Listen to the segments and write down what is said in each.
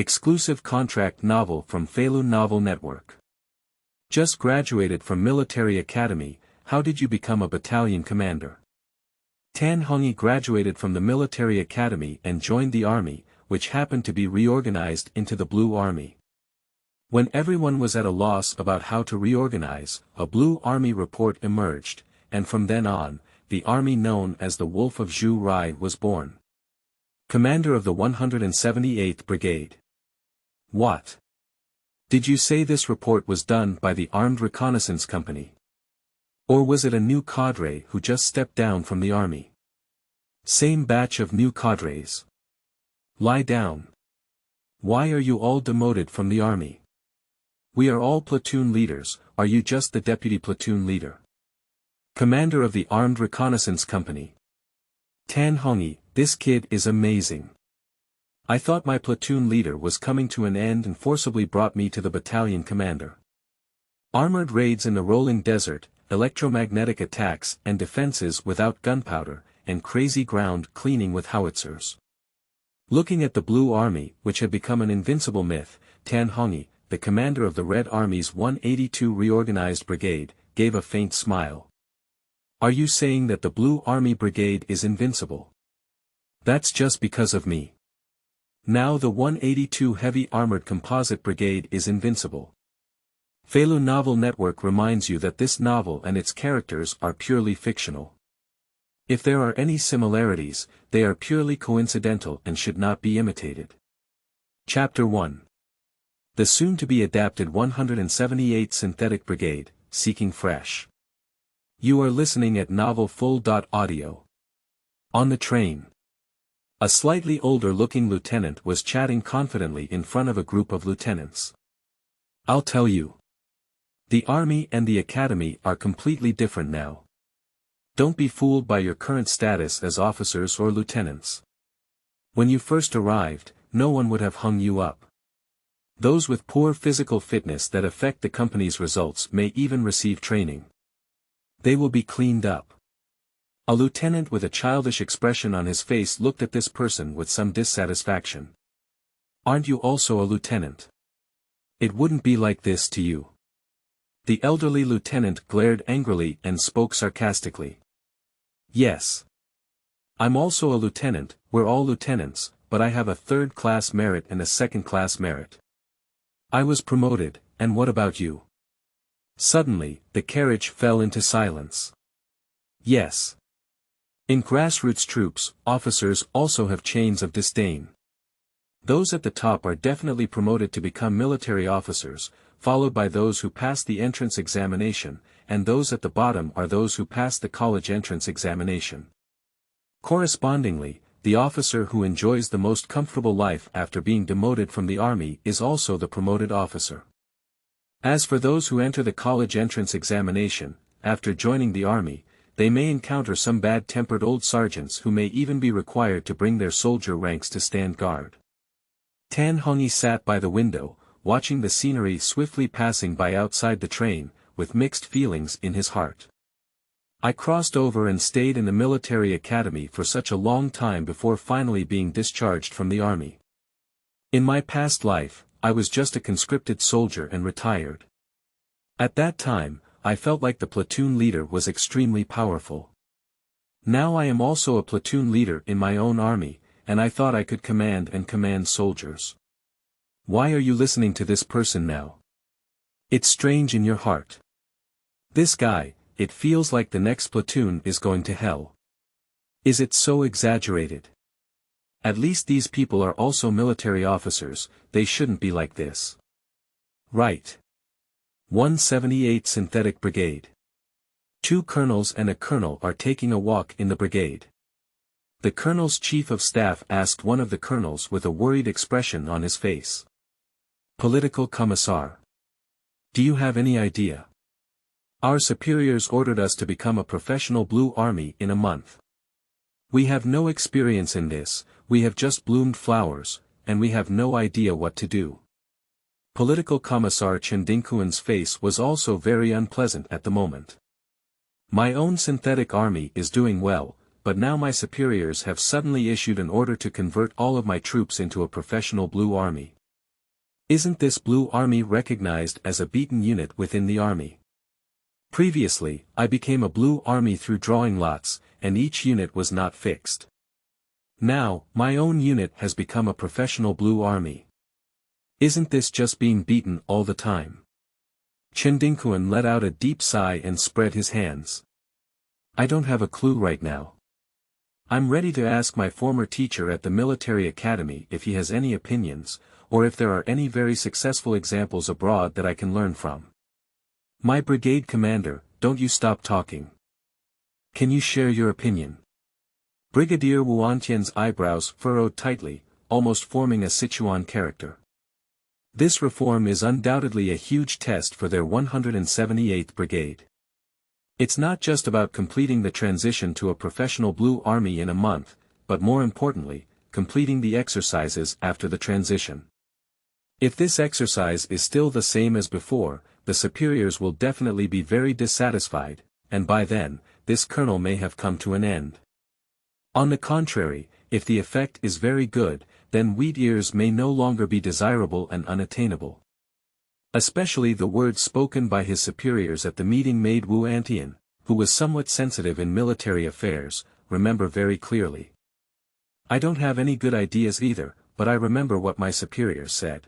Exclusive contract novel from Feilu Novel Network. Just graduated from military academy, how did you become a battalion commander? Hongyi graduated from the military academy and joined the army, which happened to be reorganized into the Blue Army. When everyone was at a loss about how to reorganize, a Blue Army report emerged, and from then on, the army known as the Wolf of Zhu Rihe was born. Commander of the 178th Brigade. What? Did you say this report was done by the Armed Reconnaissance Company? Or was it a new cadre who just stepped down from the army? Same batch of new cadres. Lie down. Why are you all demoted from the army? We are all platoon leaders, are you just the deputy platoon leader? Commander of the Armed Reconnaissance Company. Hongyi, this kid is amazing. I thought my platoon leader was coming to an end and forcibly brought me to the battalion commander. Armored raids in the rolling desert, electromagnetic attacks and defenses without gunpowder, and crazy ground cleaning with howitzers. Looking at the Blue Army, which had become an invincible myth, Hongyi, the commander of the Red Army's 182 reorganized brigade, gave a faint smile. Are you saying that the Blue Army Brigade is invincible? That's just because of me. Now the 182 Heavy Armored Composite Brigade is invincible. Feilu Novel Network reminds you that this novel and its characters are purely fictional. If there are any similarities, they are purely coincidental and should not be imitated. Chapter 1. The soon-to-be adapted 178th Synthetic Brigade, Seeking Fresh. You are listening at novelfull.audio. On the train. A slightly older-looking lieutenant was chatting confidently in front of a group of lieutenants. I'll tell you. The army and the academy are completely different now. Don't be fooled by your current status as officers or lieutenants. When you first arrived, no one would have hung you up. Those with poor physical fitness that affect the company's results may even receive training. They will be cleaned up. A lieutenant with a childish expression on his face looked at this person with some dissatisfaction. Aren't you also a lieutenant? It wouldn't be like this to you. The elderly lieutenant glared angrily and spoke sarcastically. Yes. I'm also a lieutenant, we're all lieutenants, but I have a third-class merit and a second-class merit. I was promoted, and what about you? Suddenly, the carriage fell into silence. Yes. In grassroots troops, officers also have chains of disdain. Those at the top are definitely promoted to become military officers, followed by those who pass the entrance examination, and those at the bottom are those who pass the college entrance examination. Correspondingly, the officer who enjoys the most comfortable life after being demoted from the army is also the promoted officer. As for those who enter the college entrance examination, after joining the army, they may encounter some bad-tempered old sergeants who may even be required to bring their soldier ranks to stand guard. Hongyi sat by the window, watching the scenery swiftly passing by outside the train, with mixed feelings in his heart. I crossed over and stayed in the military academy for such a long time before finally being discharged from the army. In my past life, I was just a conscripted soldier and retired. At that time, I felt like the platoon leader was extremely powerful. Now I am also a platoon leader in my own army, and I thought I could command soldiers. Why are you listening to this person now? It's strange in your heart. This guy, it feels like the next platoon is going to hell. Is it so exaggerated? At least these people are also military officers, they shouldn't be like this. Right. 178th Synthetic Brigade. 2 colonels and a colonel are taking a walk in the brigade. The colonel's chief of staff asked one of the colonels with a worried expression on his face. Political commissar. Do you have any idea? Our superiors ordered us to become a professional Blue Army in a month. We have no experience in this, we have just bloomed flowers, and we have no idea what to do. Political Commissar Chendinkuan's face was also very unpleasant at the moment. My own synthetic army is doing well, but now my superiors have suddenly issued an order to convert all of my troops into a professional Blue Army. Isn't this Blue Army recognized as a beaten unit within the Army? Previously, I became a Blue Army through drawing lots, and each unit was not fixed. Now, my own unit has become a professional Blue Army. Isn't this just being beaten all the time? Chindinkuan let out a deep sigh and spread his hands. I don't have a clue right now. I'm ready to ask my former teacher at the military academy if he has any opinions, or if there are any very successful examples abroad that I can learn from. My brigade commander, don't you stop talking. Can you share your opinion? Brigadier Wuantian's eyebrows furrowed tightly, almost forming a Sichuan character. This reform is undoubtedly a huge test for their 178th Brigade. It's not just about completing the transition to a professional Blue Army in a month, but more importantly, completing the exercises after the transition. If this exercise is still the same as before, the superiors will definitely be very dissatisfied, and by then, this kernel may have come to an end. On the contrary, if the effect is very good, then wheat ears may no longer be desirable and unattainable. Especially the words spoken by his superiors at the meeting made Wu Antian, who was somewhat sensitive in military affairs, remember very clearly. I don't have any good ideas either, but I remember what my superiors said.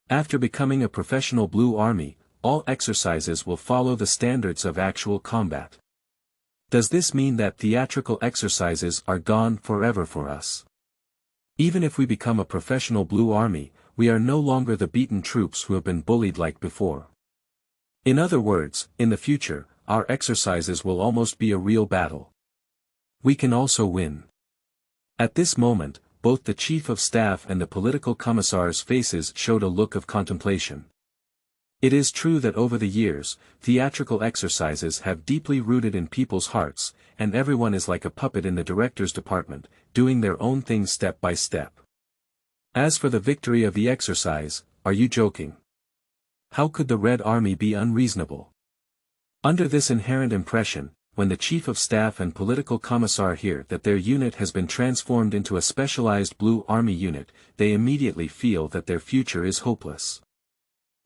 After becoming a professional Blue Army, all exercises will follow the standards of actual combat. Does this mean that theatrical exercises are gone forever for us? Even if we become a professional Blue Army, we are no longer the beaten troops who have been bullied like before. In other words, in the future, our exercises will almost be a real battle. We can also win. At this moment, both the Chief of Staff and the political commissar's faces showed a look of contemplation. It is true that over the years, theatrical exercises have deeply rooted in people's hearts, and everyone is like a puppet in the director's department, doing their own thing step by step. As for the victory of the exercise, are you joking? How could the Red Army be unreasonable? Under this inherent impression, when the Chief of Staff and political commissar hear that their unit has been transformed into a specialized Blue Army unit, they immediately feel that their future is hopeless.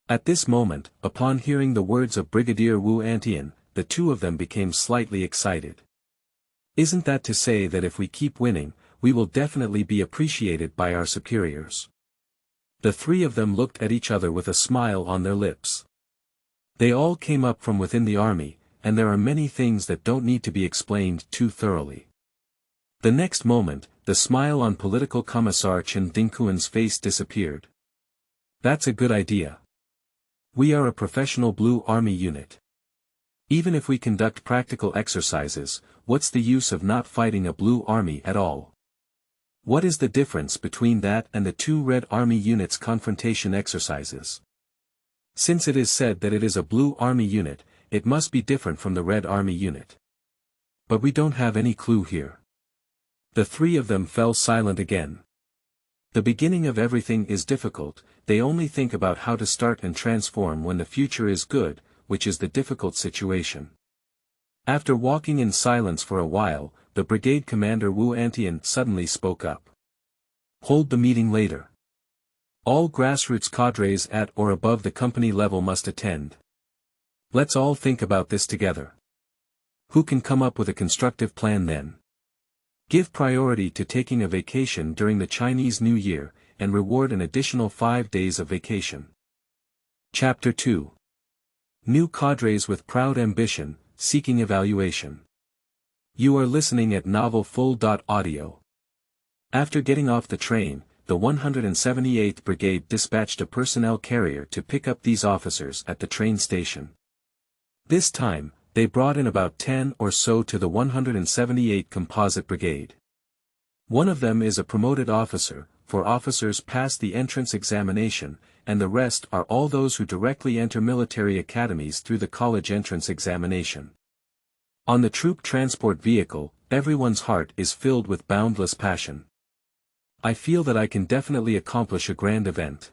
At this moment, upon hearing the words of Brigadier Wu Antian, the two of them became slightly excited. Isn't that to say that if we keep winning, we will definitely be appreciated by our superiors? The three of them looked at each other with a smile on their lips. They all came up from within the army, and there are many things that don't need to be explained too thoroughly. The next moment, the smile on political commissar Chen Dingkuan's face disappeared. That's a good idea. We are a professional Blue Army unit. Even if we conduct practical exercises, what's the use of not fighting a Blue Army at all? What is the difference between that and the two Red Army units' confrontation exercises? Since it is said that it is a Blue Army unit, it must be different from the Red Army unit. But we don't have any clue here. The three of them fell silent again. The beginning of everything is difficult, they only think about how to start and transform when the future is good, which is the difficult situation. After walking in silence for a while, the brigade commander Wu Antian suddenly spoke up. Hold the meeting later. All grassroots cadres at or above the company level must attend. Let's all think about this together. Who can come up with a constructive plan then? Give priority to taking a vacation during the Chinese New Year, and reward an additional 5 days of vacation. Chapter 2. New cadres with proud ambition, seeking evaluation. You are listening at Novel Full.audio. After getting off the train, the 178th Brigade dispatched a personnel carrier to pick up these officers at the train station. This time, they brought in about 10 or so to the 178th Composite Brigade. One of them is a promoted officer, for officers pass the entrance examination, and the rest are all those who directly enter military academies through the college entrance examination. On the troop transport vehicle, everyone's heart is filled with boundless passion. I feel that I can definitely accomplish a grand event.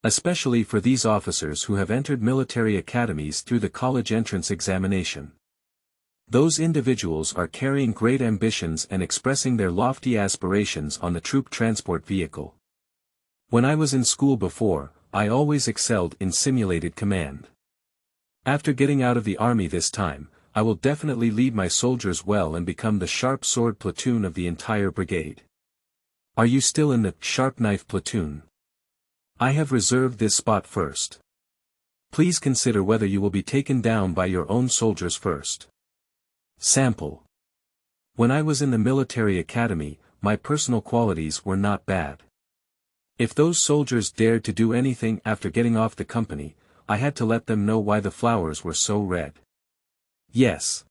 Especially for these officers who have entered military academies through the college entrance examination. Those individuals are carrying great ambitions and expressing their lofty aspirations on the troop transport vehicle. When I was in school before, I always excelled in simulated command. After getting out of the army this time, I will definitely lead my soldiers well and become the sharp sword platoon of the entire brigade. Are you still in the sharp knife platoon? I have reserved this spot first. Please consider whether you will be taken down by your own soldiers first. Sample. When I was in the military academy, my personal qualities were not bad. If those soldiers dared to do anything after getting off the company, I had to let them know why the flowers were so red. Yes.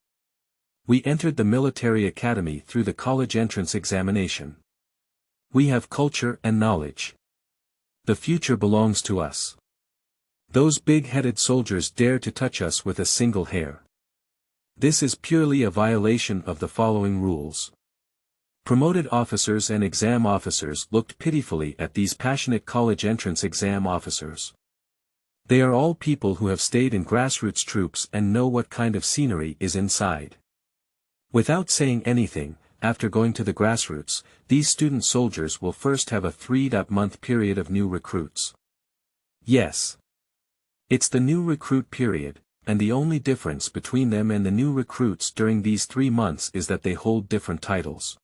We entered the military academy through the college entrance examination. We have culture and knowledge. The future belongs to us. Those big-headed soldiers dare to touch us with a single hair. This is purely a violation of the following rules. Promoted officers and exam officers looked pitifully at these passionate college entrance exam officers. They are all people who have stayed in grassroots troops and know what kind of scenery is inside. Without saying anything, after going to the grassroots, these student soldiers will first have a 3-month period of new recruits. Yes. It's the new recruit period, and the only difference between them and the new recruits during these 3 months is that they hold different titles.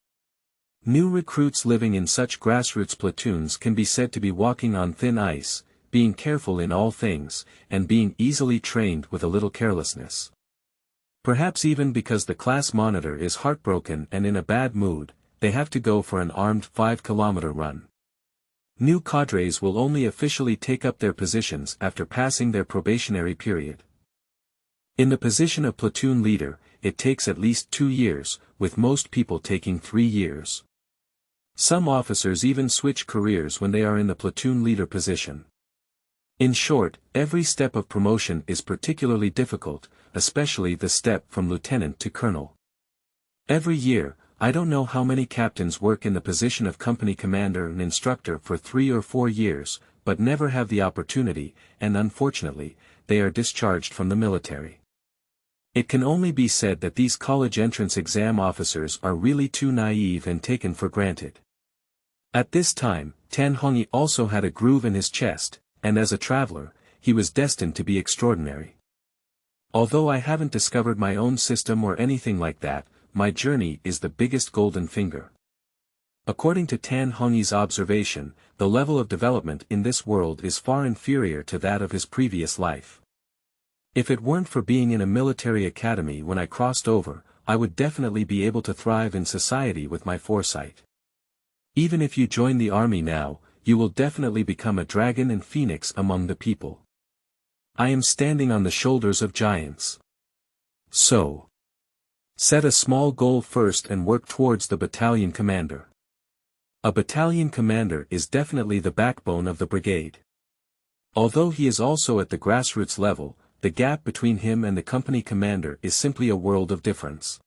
New recruits living in such grassroots platoons can be said to be walking on thin ice, being careful in all things, and being easily trained with a little carelessness. Perhaps even because the class monitor is heartbroken and in a bad mood, they have to go for an armed 5-kilometer run. New cadres will only officially take up their positions after passing their probationary period. In the position of platoon leader, it takes at least 2 years, with most people taking 3 years. Some officers even switch careers when they are in the platoon leader position. In short, every step of promotion is particularly difficult, especially the step from lieutenant to colonel. Every year, I don't know how many captains work in the position of company commander and instructor for 3 or 4 years, but never have the opportunity, and unfortunately, they are discharged from the military. It can only be said that these college entrance exam officers are really too naive and taken for granted. At this time, Hongyi also had a groove in his chest, and as a traveler, he was destined to be extraordinary. Although I haven't discovered my own system or anything like that, my journey is the biggest golden finger. According to Hongyi's observation, the level of development in this world is far inferior to that of his previous life. If it weren't for being in a military academy when I crossed over, I would definitely be able to thrive in society with my foresight. Even if you join the army now, you will definitely become a dragon and phoenix among the people. I am standing on the shoulders of giants. So, set a small goal first and work towards the battalion commander. A battalion commander is definitely the backbone of the brigade. Although he is also at the grassroots level, the gap between him and the company commander is simply a world of difference.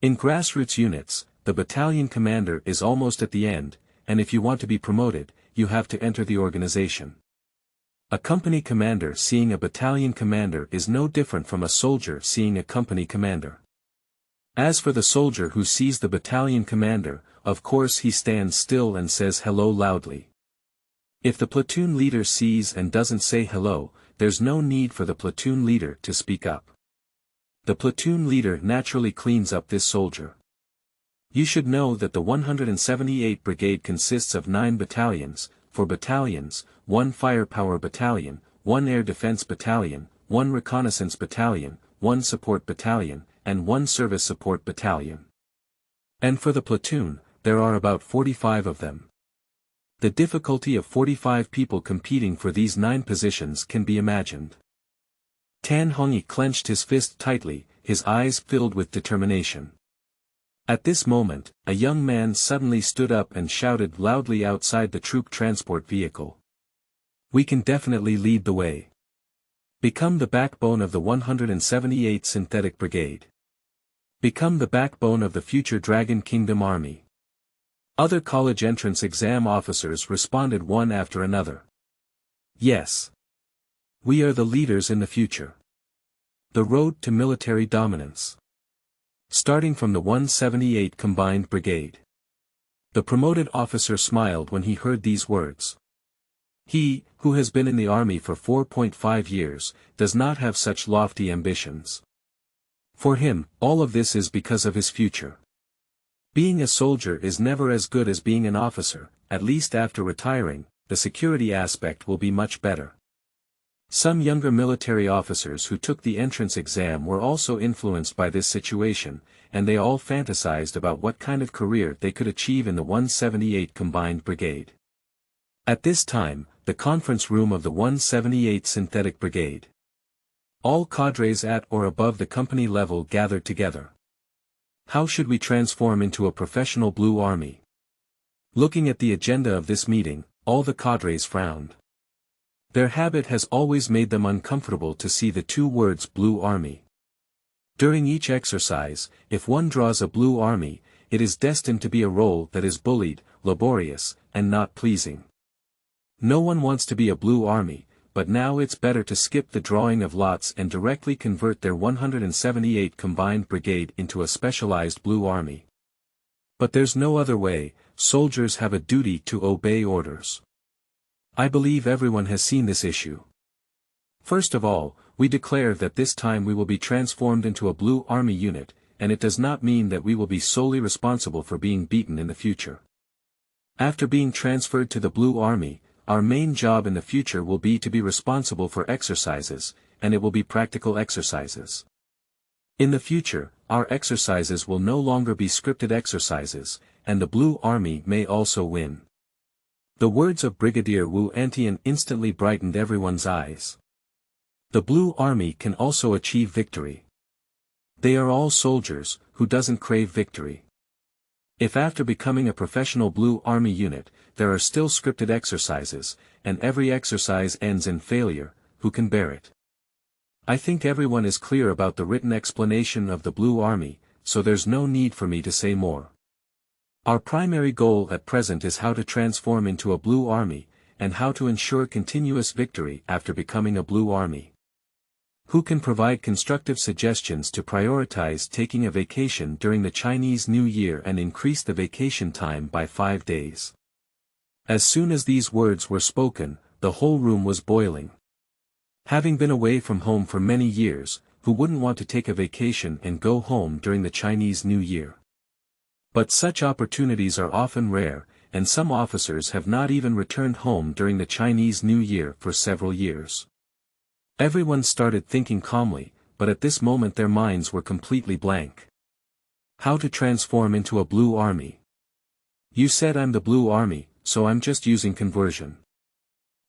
In grassroots units, the battalion commander is almost at the end, and if you want to be promoted, you have to enter the organization. A company commander seeing a battalion commander is no different from a soldier seeing a company commander. As for the soldier who sees the battalion commander, of course he stands still and says hello loudly. If the platoon leader sees and doesn't say hello, there's no need for the platoon leader to speak up. The platoon leader naturally cleans up this soldier. You should know that the 178 Brigade consists of 9 battalions, 4 battalions, 1 firepower battalion, 1 air defense battalion, 1 reconnaissance battalion, 1 support battalion, and 1 service support battalion. And for the platoon, there are about 45 of them. The difficulty of 45 people competing for these 9 positions can be imagined. Hongyi clenched his fist tightly, his eyes filled with determination. At this moment, a young man suddenly stood up and shouted loudly outside the troop transport vehicle. We can definitely lead the way. Become the backbone of the 178th Synthetic Brigade. Become the backbone of the future Dragon Kingdom Army. Other college entrance exam officers responded one after another. Yes. We are the leaders in the future. The road to military dominance. Starting from the 178 Combined Brigade. The promoted officer smiled when he heard these words. He, who has been in the army for 4.5 years, does not have such lofty ambitions. For him, all of this is because of his future. Being a soldier is never as good as being an officer, at least after retiring, the security aspect will be much better. Some younger military officers who took the entrance exam were also influenced by this situation, and they all fantasized about what kind of career they could achieve in the 178 Combined Brigade. At this time, the conference room of the 178 Synthetic Brigade. All cadres at or above the company level gathered together. How should we transform into a professional Blue Army? Looking at the agenda of this meeting, all the cadres frowned. Their habit has always made them uncomfortable to see the two words Blue Army. During each exercise, if one draws a Blue Army, it is destined to be a role that is bullied, laborious, and not pleasing. No one wants to be a Blue Army, but now it's better to skip the drawing of lots and directly convert their 178 Combined Brigade into a specialized Blue Army. But there's no other way, soldiers have a duty to obey orders. I believe everyone has seen this issue. First of all, we declare that this time we will be transformed into a Blue Army unit, and it does not mean that we will be solely responsible for being beaten in the future. After being transferred to the Blue Army, our main job in the future will be to be responsible for exercises, and it will be practical exercises. In the future, our exercises will no longer be scripted exercises, and the Blue Army may also win. The words of Brigadier Wu Antian instantly brightened everyone's eyes. The Blue Army can also achieve victory. They are all soldiers, who doesn't crave victory? If after becoming a professional Blue Army unit, there are still scripted exercises, and every exercise ends in failure, who can bear it? I think everyone is clear about the written explanation of the Blue Army, so there's no need for me to say more. Our primary goal at present is how to transform into a Blue Army, and how to ensure continuous victory after becoming a Blue Army. Who can provide constructive suggestions to prioritize taking a vacation during the Chinese New Year and increase the vacation time by 5 days? As soon as these words were spoken, the whole room was boiling. Having been away from home for many years, who wouldn't want to take a vacation and go home during the Chinese New Year? But such opportunities are often rare, and some officers have not even returned home during the Chinese New Year for several years. Everyone started thinking calmly, but at this moment their minds were completely blank. How to transform into a Blue Army? You said I'm the Blue Army, so I'm just using conversion.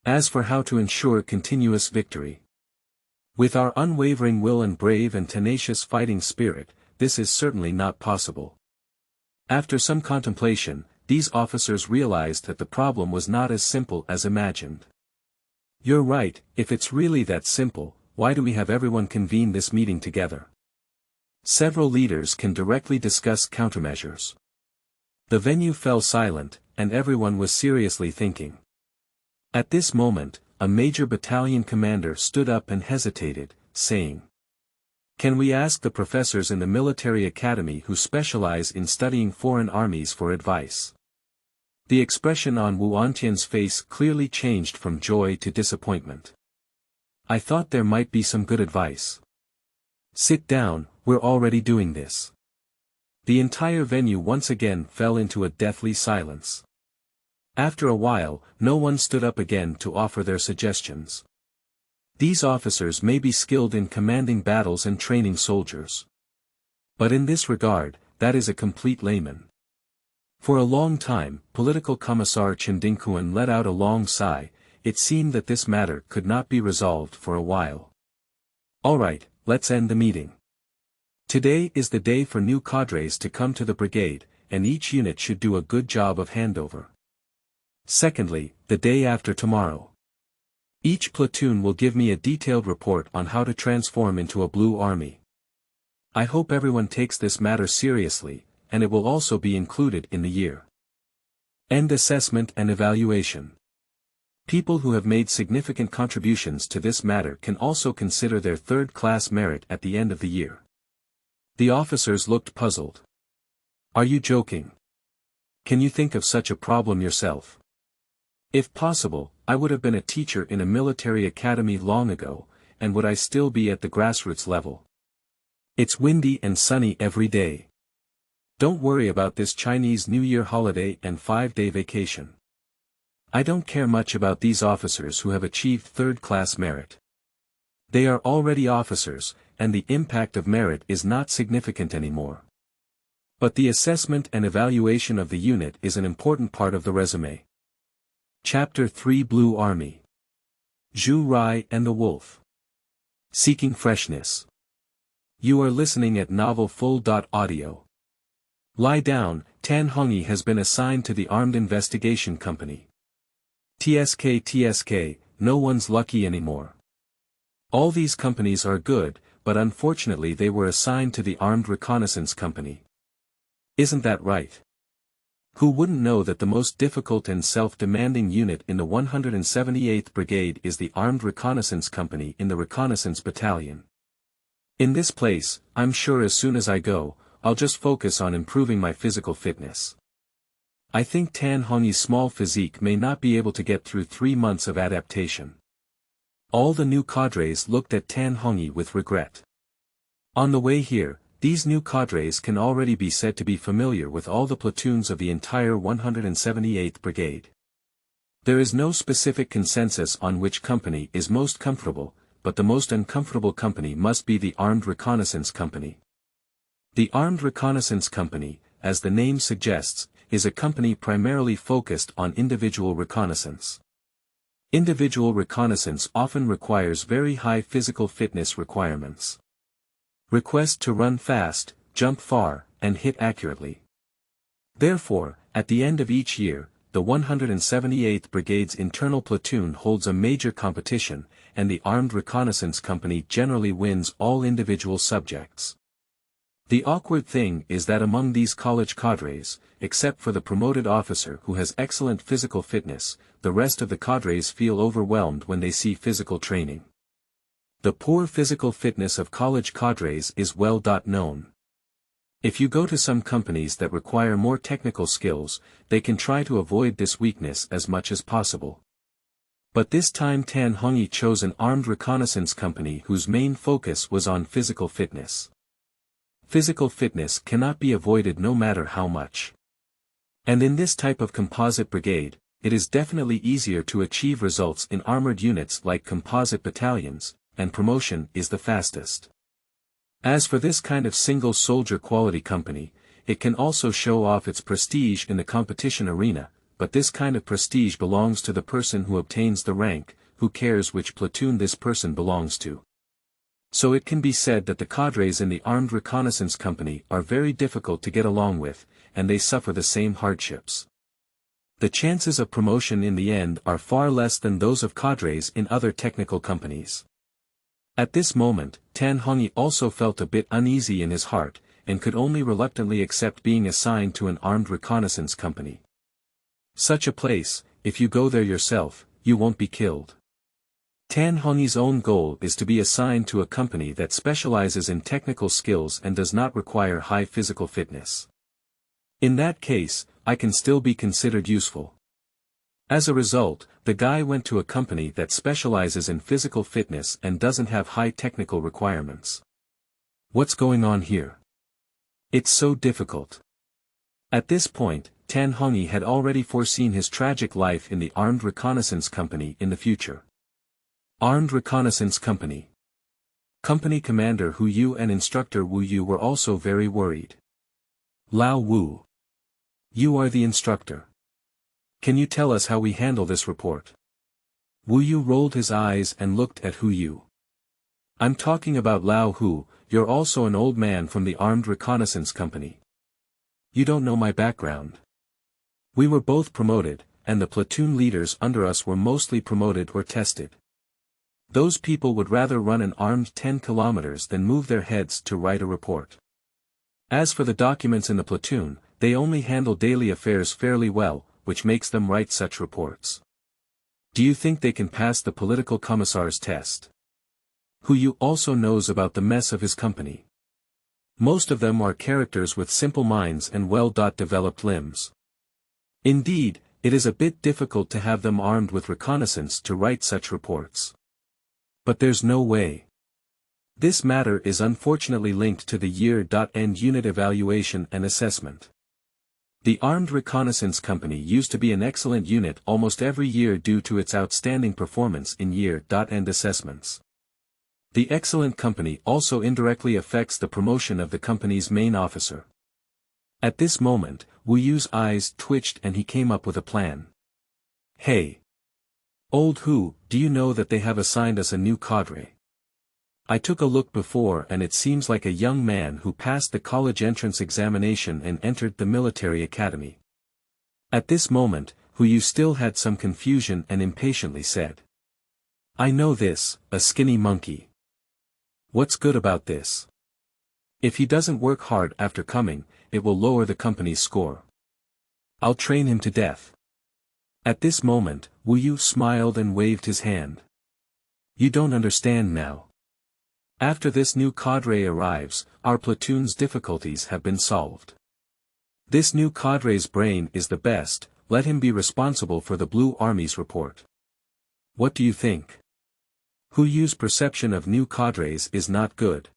As for how to ensure continuous victory. With our unwavering will and brave and tenacious fighting spirit, this is certainly not possible. After some contemplation, these officers realized that the problem was not as simple as imagined. You're right, if it's really that simple, why do we have everyone convene this meeting together? Several leaders can directly discuss countermeasures. The venue fell silent, and everyone was seriously thinking. At this moment, a major battalion commander stood up and hesitated, saying, "Can we ask the professors in the military academy who specialize in studying foreign armies for advice?" The expression on Wu Antian's face clearly changed from joy to disappointment. "I thought there might be some good advice." "Sit down, we're already doing this." The entire venue once again fell into a deathly silence. After a while, no one stood up again to offer their suggestions. These officers may be skilled in commanding battles and training soldiers. But in this regard, that is a complete layman. For a long time, Political Commissar Chindingkuan let out a long sigh. It seemed that this matter could not be resolved for a while. "All right, let's end the meeting. Today is the day for new cadres to come to the brigade, and each unit should do a good job of handover. Secondly, the day after tomorrow. Each platoon will give me a detailed report on how to transform into a Blue Army. I hope everyone takes this matter seriously, and it will also be included in the year-end assessment and evaluation. People who have made significant contributions to this matter can also consider their third-class merit at the end of the year." The officers looked puzzled. "Are you joking? Can you think of such a problem yourself? If possible, I would have been a teacher in a military academy long ago, and would I still be at the grassroots level? It's windy and sunny every day. Don't worry about this Chinese New Year holiday and 5-day vacation. I don't care much about these officers who have achieved third-class merit. They are already officers, and the impact of merit is not significant anymore. But the assessment and evaluation of the unit is an important part of the resume. Chapter 3 Blue Army. Zhu Rihe and the Wolf. Seeking freshness. You are listening at novelfull.audio. Lie down, Tan Hongyi has been assigned to the Armed Investigation Company. TSK, no one's lucky anymore. All these companies are good, but unfortunately they were assigned to the Armed Reconnaissance Company. Isn't that right? Who wouldn't know that the most difficult and self-demanding unit in the 178th Brigade is the Armed Reconnaissance Company in the Reconnaissance Battalion? In this place, I'm sure as soon as I go, I'll just focus on improving my physical fitness. I think Tan Hongyi's small physique may not be able to get through 3 months of adaptation. All the new cadres looked at Tan Hongyi with regret. On the way here, these new cadres can already be said to be familiar with all the platoons of the entire 178th Brigade. There is no specific consensus on which company is most comfortable, but the most uncomfortable company must be the Armed Reconnaissance Company. The Armed Reconnaissance Company, as the name suggests, is a company primarily focused on individual reconnaissance. Individual reconnaissance often requires very high physical fitness requirements. Request to run fast, jump far, and hit accurately. Therefore, at the end of each year, the 178th Brigade's internal platoon holds a major competition, and the Armed Reconnaissance Company generally wins all individual subjects. The awkward thing is that among these college cadres, except for the promoted officer who has excellent physical fitness, the rest of the cadres feel overwhelmed when they see physical training. The poor physical fitness of college cadres is well known. If you go to some companies that require more technical skills, they can try to avoid this weakness as much as possible. But this time Tan Hongyi chose an Armed Reconnaissance Company whose main focus was on physical fitness. Physical fitness cannot be avoided no matter how much. And in this type of composite brigade, it is definitely easier to achieve results in armored units like composite battalions, and promotion is the fastest. As for this kind of single soldier quality company, it can also show off its prestige in the competition arena, but this kind of prestige belongs to the person who obtains the rank, who cares which platoon this person belongs to. So it can be said that the cadres in the Armed Reconnaissance Company are very difficult to get along with, and they suffer the same hardships. The chances of promotion in the end are far less than those of cadres in other technical companies. At this moment, Tan Hongyi also felt a bit uneasy in his heart, and could only reluctantly accept being assigned to an Armed Reconnaissance Company. Such a place, if you go there yourself, you won't be killed. Tan Hongyi's own goal is to be assigned to a company that specializes in technical skills and does not require high physical fitness. In that case, I can still be considered useful. As a result, the guy went to a company that specializes in physical fitness and doesn't have high technical requirements. What's going on here? It's so difficult. At this point, Tan Hongyi had already foreseen his tragic life in the Armed Reconnaissance Company in the future. Armed Reconnaissance Company. Company Commander Hu Yu and Instructor Wu Yu were also very worried. Lao Wu. You are the instructor. Can you tell us how we handle this report? Wu Yu rolled his eyes and looked at Hu Yu. I'm talking about Lao Hu, you're also an old man from the Armed Reconnaissance Company. You don't know my background. We were both promoted, and the platoon leaders under us were mostly promoted or tested. Those people would rather run an armed 10 kilometers than move their heads to write a report. As for the documents in the platoon, they only handle daily affairs fairly well, which makes them write such reports. Do you think they can pass the political commissar's test? Hu Yu also knows about the mess of his company. Most of them are characters with simple minds and well-developed limbs. Indeed, It is a bit difficult to have them armed with reconnaissance to write such reports. But there's no way. This matter is unfortunately linked to the year.end unit evaluation and assessment. The Armed Reconnaissance Company used to be an excellent unit almost every year due to its outstanding performance in year.end assessments. The excellent company also indirectly affects the promotion of the company's main officer. At this moment, Wu Yu's eyes twitched and he came up with a plan. Hey! Old Hu, do you know that they have assigned us a new cadre? I took a look before and it seems like a young man who passed the college entrance examination and entered the military academy. At this moment, Hu Yu still had some confusion and impatiently said. I know this, a skinny monkey. What's good about this? If he doesn't work hard after coming, it will lower the company's score. I'll train him to death. At this moment, Wu Yu smiled and waved his hand. You don't understand now. After this new cadre arrives, our platoon's difficulties have been solved. This new cadre's brain is the best, let him be responsible for the Blue Army's report. What do you think? Hu Yu's perception of new cadres is not good.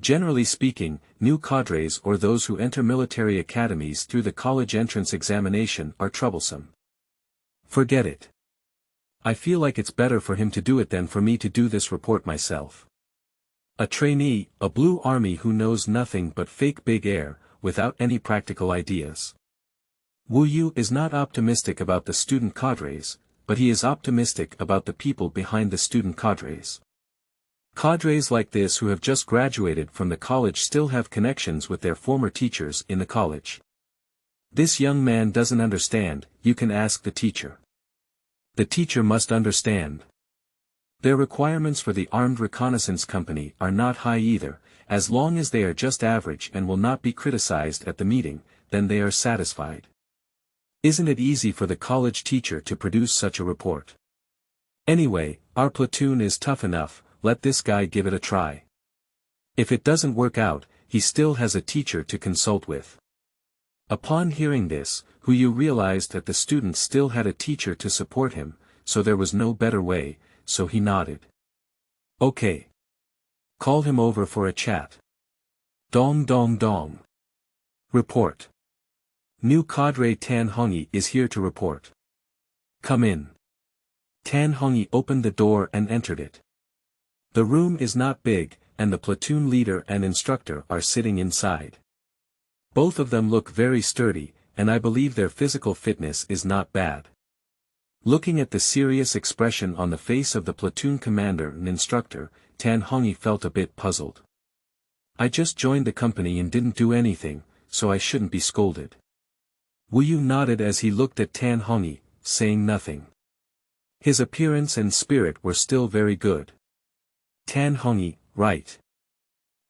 Generally speaking, new cadres or those who enter military academies through the college entrance examination are troublesome. Forget it. I feel like it's better for him to do it than for me to do this report myself. A trainee, a Blue Army who knows nothing but fake big air, without any practical ideas. Wu Yu is not optimistic about the student cadres, but he is optimistic about the people behind the student cadres. Cadres like this who have just graduated from the college still have connections with their former teachers in the college. This young man doesn't understand, you can ask the teacher. The teacher must understand. Their requirements for the Armed Reconnaissance Company are not high either, as long as they are just average and will not be criticized at the meeting, then they are satisfied. Isn't it easy for the college teacher to produce such a report? Anyway, our platoon is tough enough, let this guy give it a try. If it doesn't work out, he still has a teacher to consult with. Upon hearing this, Hu Yu realized that the student still had a teacher to support him, so there was no better way, so he nodded. Okay. Call him over for a chat. Dong dong dong. Report. New cadre Tan Hongyi is here to report. Come in. Tan Hongyi opened the door and entered it. The room is not big, and the platoon leader and instructor are sitting inside. Both of them look very sturdy, and I believe their physical fitness is not bad. Looking at the serious expression on the face of the platoon commander and instructor, Tan Hongyi felt a bit puzzled. I just joined the company and didn't do anything, so I shouldn't be scolded. Wu Yu nodded as he looked at Tan Hongyi, saying nothing. His appearance and spirit were still very good. Tan Hongyi, right.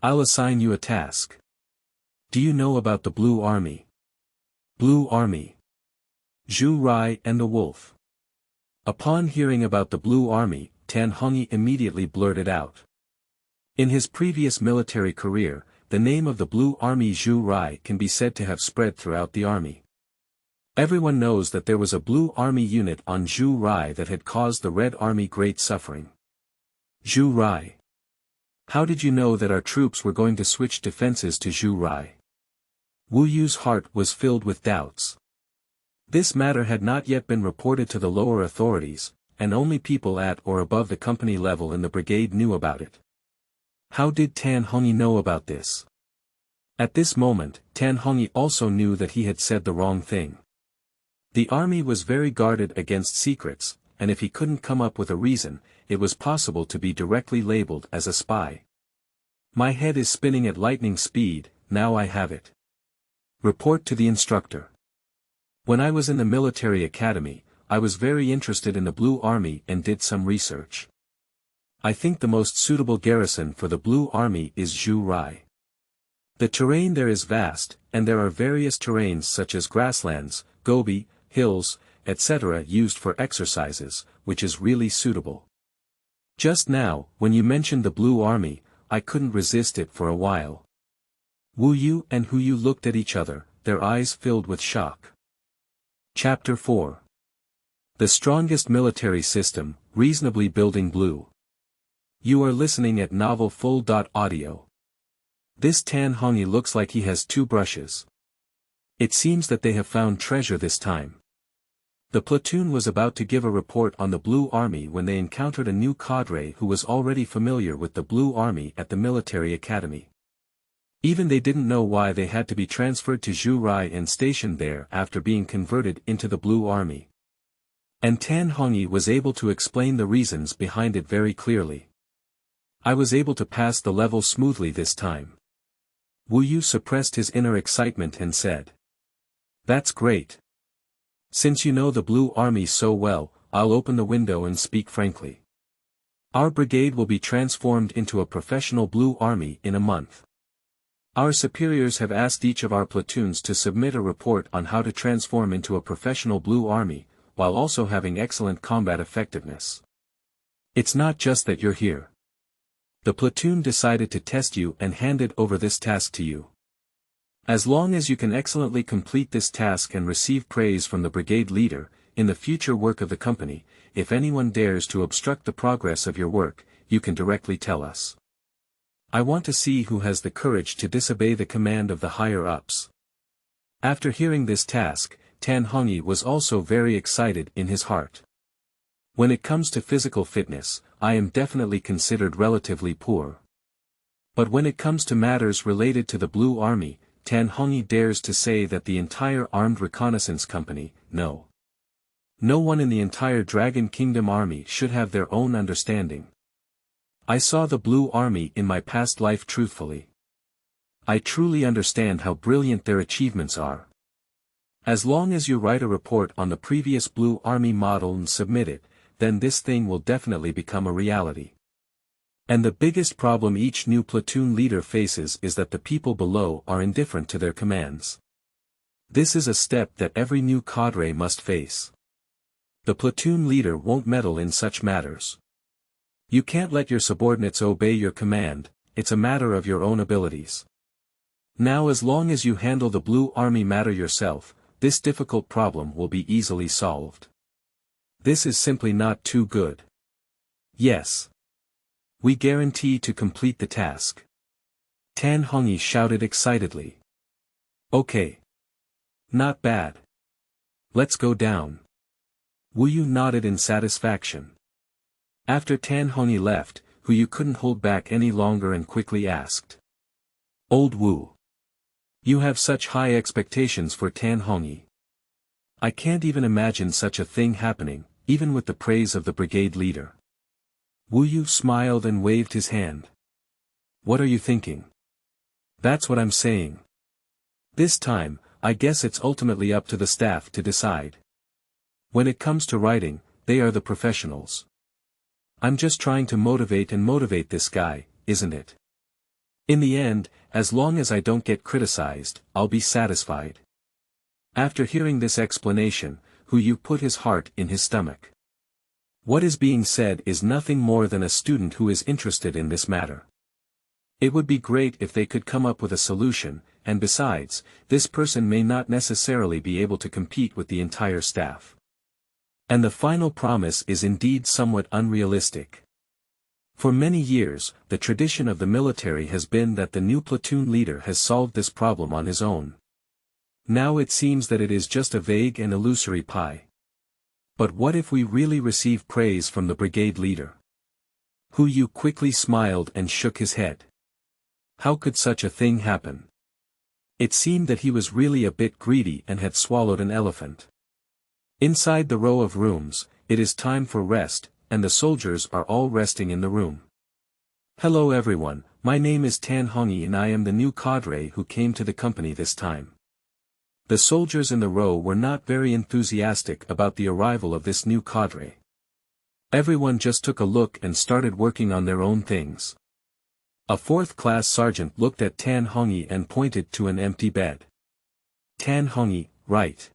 I'll assign you a task. Do you know about the Blue Army? Blue Army. Zhu Rihe and the Wolf. Upon hearing about the Blue Army, Tan Hongyi immediately blurted out. In his previous military career, the name of the Blue Army Zhu Rihe can be said to have spread throughout the army. Everyone knows that there was a Blue Army unit on Zhu Rihe that had caused the Red Army great suffering. Zhu Rihe. How did you know that our troops were going to switch defenses to Zhu Rihe? Wu Yu's heart was filled with doubts. This matter had not yet been reported to the lower authorities, and only people at or above the company level in the brigade knew about it. How did Tan Hongyi know about this? At this moment, Tan Hongyi also knew that he had said the wrong thing. The army was very guarded against secrets, and if he couldn't come up with a reason, it was possible to be directly labeled as a spy. My head is spinning at lightning speed, now I have it. Report to the instructor. When I was in the military academy, I was very interested in the Blue Army and did some research. I think the most suitable garrison for the Blue Army is Zhu Rihe. The terrain there is vast, and there are various terrains such as grasslands, gobi, hills, etc. used for exercises, which is really suitable. Just now, when you mentioned the Blue Army, I couldn't resist it for a while. Wu Yu and Hu Yu looked at each other, their eyes filled with shock. Chapter 4. The strongest military system, reasonably building Blue. You are listening at Novel Full.audio. This Tan Hongyi looks like he has 2 brushes. It seems that they have found treasure this time. The platoon was about to give a report on the Blue Army when they encountered a new cadre who was already familiar with the Blue Army at the military academy. Even they didn't know why they had to be transferred to Zhu Rihe and stationed there after being converted into the Blue Army. And Tan Hongyi was able to explain the reasons behind it very clearly. I was able to pass the level smoothly this time. Wu Yu suppressed his inner excitement and said, "That's great. Since you know the Blue Army so well, I'll open the window and speak frankly. Our brigade will be transformed into a professional Blue Army in a month. Our superiors have asked each of our platoons to submit a report on how to transform into a professional Blue Army, while also having excellent combat effectiveness. It's not just that you're here. The platoon decided to test you and handed over this task to you. As long as you can excellently complete this task and receive praise from the brigade leader, in the future work of the company, if anyone dares to obstruct the progress of your work, you can directly tell us. I want to see who has the courage to disobey the command of the higher-ups." After hearing this task, Tan Hongyi was also very excited in his heart. When it comes to physical fitness, I am definitely considered relatively poor. But when it comes to matters related to the Blue Army, Tan Hongyi dares to say that the entire Armed Reconnaissance Company, no one in the entire Dragon Kingdom Army should have their own understanding. I saw the Blue Army in my past life truthfully. I truly understand how brilliant their achievements are. As long as you write a report on the previous Blue Army model and submit it, then this thing will definitely become a reality. And the biggest problem each new platoon leader faces is that the people below are indifferent to their commands. This is a step that every new cadre must face. The platoon leader won't meddle in such matters. You can't let your subordinates obey your command, it's a matter of your own abilities. Now as long as you handle the Blue Army matter yourself, this difficult problem will be easily solved. This is simply not too good. Yes. We guarantee to complete the task. Tan Hongyi shouted excitedly. Okay. Not bad. Let's go down. Wu Yu nodded in satisfaction. After Tan Hongyi left, Wu Yu couldn't hold back any longer and quickly asked. Old Wu. You have such high expectations for Tan Hongyi. I can't even imagine such a thing happening, even with the praise of the brigade leader. Wu Yu smiled and waved his hand. What are you thinking? That's what I'm saying. This time, I guess it's ultimately up to the staff to decide. When it comes to writing, they are the professionals. I'm just trying to motivate this guy, isn't it? In the end, as long as I don't get criticized, I'll be satisfied. After hearing this explanation, Wu Yu put his heart in his stomach. What is being said is nothing more than a student who is interested in this matter. It would be great if they could come up with a solution, and besides, this person may not necessarily be able to compete with the entire staff. And the final promise is indeed somewhat unrealistic. For many years, the tradition of the military has been that the new platoon leader has solved this problem on his own. Now it seems that it is just a vague and illusory pie. But what if we really receive praise from the brigade leader? Wu Yu quickly smiled and shook his head. How could such a thing happen? It seemed that he was really a bit greedy and had swallowed an elephant. Inside the row of rooms, it is time for rest, and the soldiers are all resting in the room. Hello everyone, my name is Tan Hongyi and I am the new cadre who came to the company this time. The soldiers in the row were not very enthusiastic about the arrival of this new cadre. Everyone just took a look and started working on their own things. A 4th class sergeant looked at Tan Hongyi and pointed to an empty bed. Tan Hongyi, right.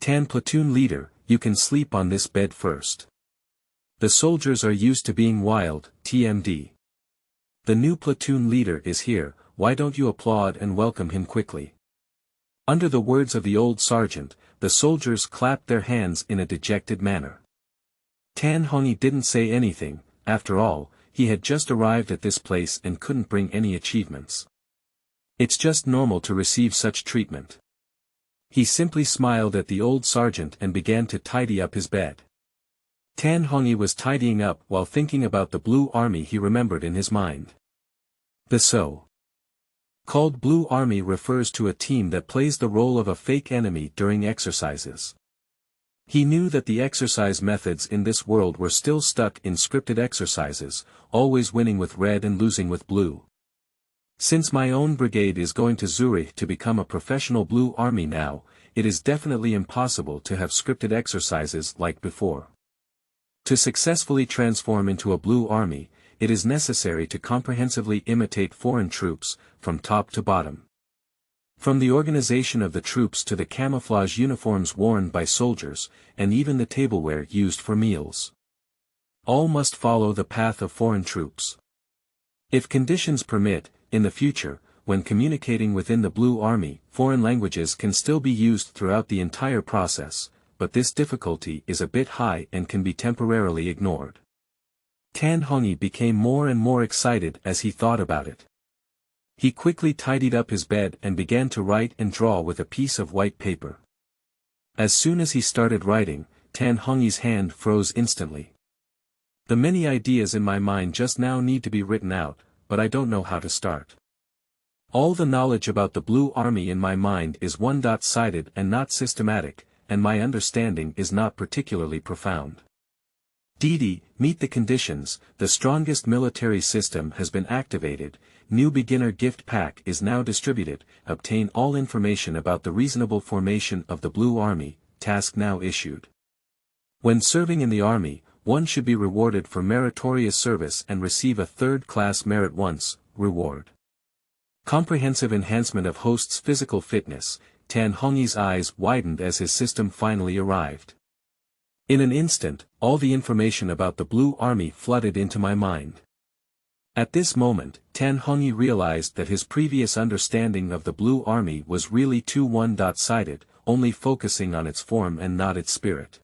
Tan platoon leader, you can sleep on this bed first. The soldiers are used to being wild, TMD. The new platoon leader is here, why don't you applaud and welcome him quickly? Under the words of the old sergeant, the soldiers clapped their hands in a dejected manner. Tan Hongyi didn't say anything. After all, he had just arrived at this place and couldn't bring any achievements. It's just normal to receive such treatment. He simply smiled at the old sergeant and began to tidy up his bed. Tan Hongyi was tidying up while thinking about the Blue Army he remembered in his mind. The so-called Blue Army refers to a team that plays the role of a fake enemy during exercises. He knew that the exercise methods in this world were still stuck in scripted exercises, always winning with red and losing with blue. Since my own brigade is going to Zurich to become a professional Blue Army now, it is definitely impossible to have scripted exercises like before. To successfully transform into a Blue Army, it is necessary to comprehensively imitate foreign troops, from top to bottom. From the organization of the troops to the camouflage uniforms worn by soldiers, and even the tableware used for meals. All must follow the path of foreign troops. If conditions permit, in the future, when communicating within the Blue Army, foreign languages can still be used throughout the entire process, but this difficulty is a bit high and can be temporarily ignored. Tan Hongyi became more and more excited as he thought about it. He quickly tidied up his bed and began to write and draw with a piece of white paper. As soon as he started writing, Tan Hongyi's hand froze instantly. The many ideas in my mind just now need to be written out, but I don't know how to start. All the knowledge about the Blue Army in my mind is one-sided and not systematic, and my understanding is not particularly profound. DD, meet the conditions, the strongest military system has been activated, new beginner gift pack is now distributed, obtain all information about the reasonable formation of the Blue Army, task now issued. When serving in the Army, one should be rewarded for meritorious service and receive a third-class merit once, reward. Comprehensive enhancement of host's physical fitness. Tan Hongyi's eyes widened as his system finally arrived. In an instant, all the information about the Blue Army flooded into my mind. At this moment, Tan Hongyi realized that his previous understanding of the Blue Army was really too one-sided, only focusing on its form and not its spirit.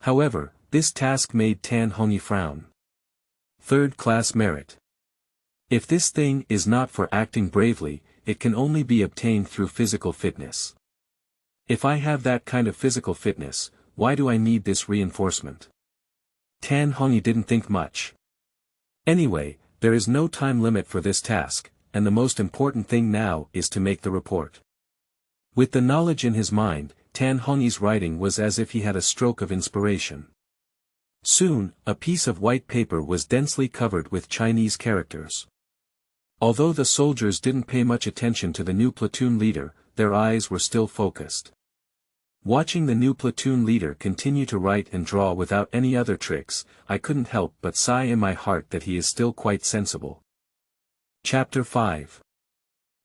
However, this task made Tan Hongyi frown. Third-class merit. If this thing is not for acting bravely, it can only be obtained through physical fitness. If I have that kind of physical fitness, why do I need this reinforcement? Tan Hongyi didn't think much. Anyway, there is no time limit for this task, and the most important thing now is to make the report. With the knowledge in his mind, Tan Hongyi's writing was as if he had a stroke of inspiration. Soon, a piece of white paper was densely covered with Chinese characters. Although the soldiers didn't pay much attention to the new platoon leader, their eyes were still focused. Watching the new platoon leader continue to write and draw without any other tricks, I couldn't help but sigh in my heart that he is still quite sensible. Chapter 5.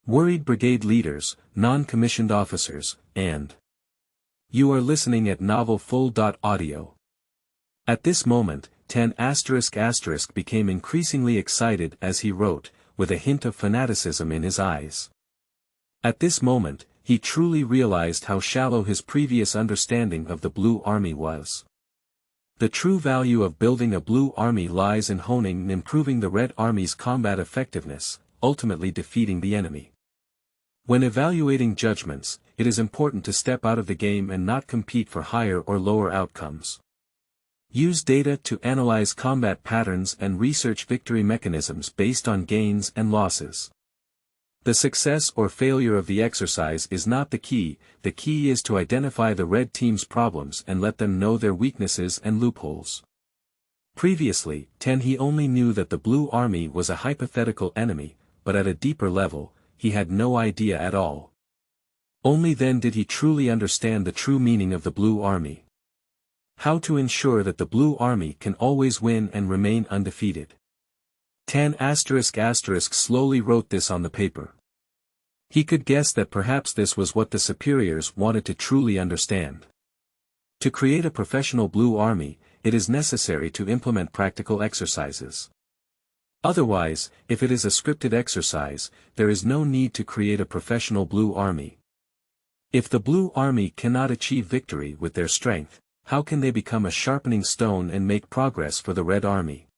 Worried Brigade Leaders, Non-Commissioned Officers, and You are listening at Novel Full.audio. At this moment, Tan *** became increasingly excited as he wrote, with a hint of fanaticism in his eyes. At this moment, he truly realized how shallow his previous understanding of the Blue Army was. The true value of building a Blue Army lies in honing and improving the Red Army's combat effectiveness, ultimately defeating the enemy. When evaluating judgments, it is important to step out of the game and not compete for higher or lower outcomes. Use data to analyze combat patterns and research victory mechanisms based on gains and losses. The success or failure of the exercise is not the key is to identify the red team's problems and let them know their weaknesses and loopholes. Previously, he only knew that the Blue Army was a hypothetical enemy, but at a deeper level, he had no idea at all. Only then did he truly understand the true meaning of the Blue Army. How to ensure that the Blue Army can always win and remain undefeated. Tan *** slowly wrote this on the paper. He could guess that perhaps this was what the superiors wanted to truly understand. To create a professional Blue Army, it is necessary to implement practical exercises. Otherwise, if it is a scripted exercise, there is no need to create a professional Blue Army. If the Blue Army cannot achieve victory with their strength, how can they become a sharpening stone and make progress for the Red Army?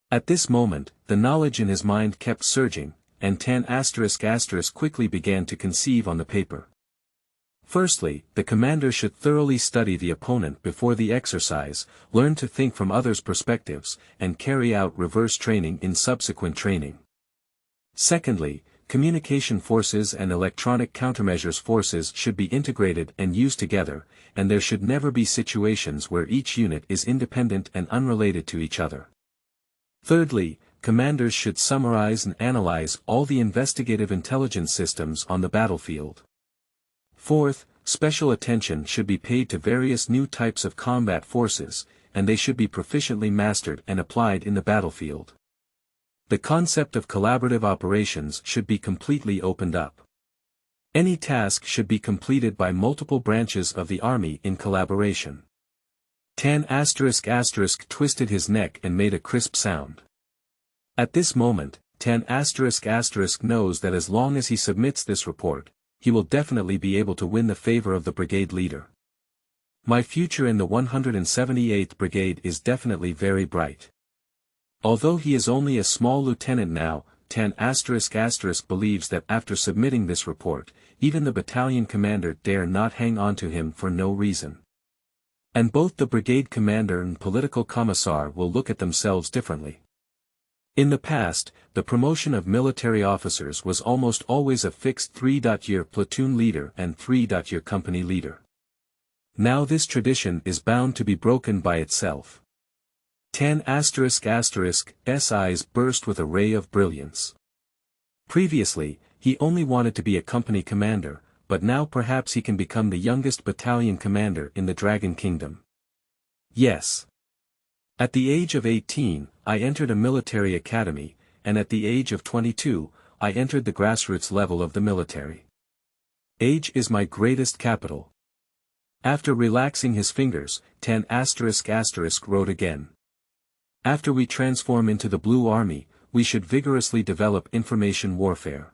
At this moment, the knowledge in his mind kept surging, and 10*** quickly began to conceive on the paper. Firstly, the commander should thoroughly study the opponent before the exercise, learn to think from others' perspectives, and carry out reverse training in subsequent training. Secondly, communication forces and electronic countermeasures forces should be integrated and used together, and there should never be situations where each unit is independent and unrelated to each other. Thirdly, commanders should summarize and analyze all the investigative intelligence systems on the battlefield. Fourth, special attention should be paid to various new types of combat forces, and they should be proficiently mastered and applied in the battlefield. The concept of collaborative operations should be completely opened up. Any task should be completed by multiple branches of the army in collaboration. 10*** twisted his neck and made a crisp sound. At this moment, 10*** knows that as long as he submits this report, he will definitely be able to win the favor of the brigade leader. My future in the 178th Brigade is definitely very bright. Although he is only a small lieutenant now, 10*** believes that after submitting this report, even the battalion commander dare not hang on to him for no reason. And both the brigade commander and political commissar will look at themselves differently. In the past, the promotion of military officers was almost always a fixed 3-year platoon leader and 3-year company leader. Now this tradition is bound to be broken by itself. 10***'s eyes burst with a ray of brilliance. Previously, he only wanted to be a company commander, but now perhaps he can become the youngest battalion commander in the Dragon Kingdom. Yes. At the age of 18, I entered a military academy, and at the age of 22, I entered the grassroots level of the military. Age is my greatest capital. After relaxing his fingers, 10*** wrote again. After we transform into the Blue Army, we should vigorously develop information warfare.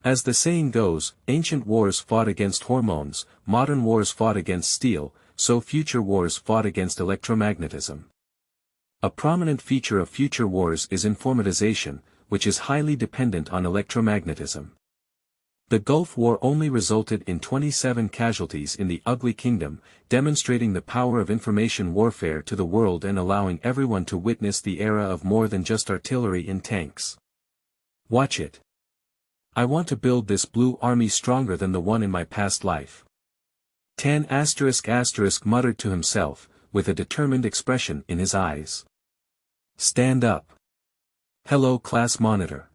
As the saying goes, ancient wars fought against hormones, modern wars fought against steel, so future wars fought against electromagnetism. A prominent feature of future wars is informatization, which is highly dependent on electromagnetism. The Gulf War only resulted in 27 casualties in the Ugly Kingdom, demonstrating the power of information warfare to the world and allowing everyone to witness the era of more than just artillery and tanks. Watch it. I want to build this Blue Army stronger than the one in my past life. 10*** muttered to himself, with a determined expression in his eyes. Stand up. Hello class monitor.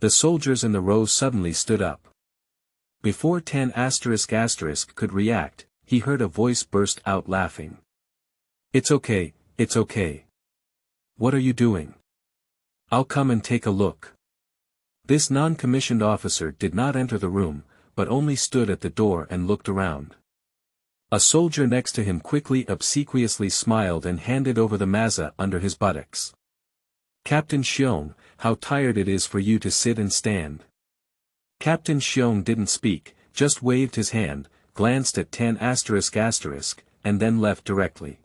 The soldiers in the row suddenly stood up. Before 10*** could react, he heard a voice burst out laughing. It's okay, it's okay. What are you doing? I'll come and take a look. This non-commissioned officer did not enter the room, but only stood at the door and looked around. A soldier next to him quickly obsequiously smiled and handed over the maza under his buttocks. Captain Xiong, how tired it is for you to sit and stand. Captain Xiong didn't speak, just waved his hand, glanced at 10***, and then left directly.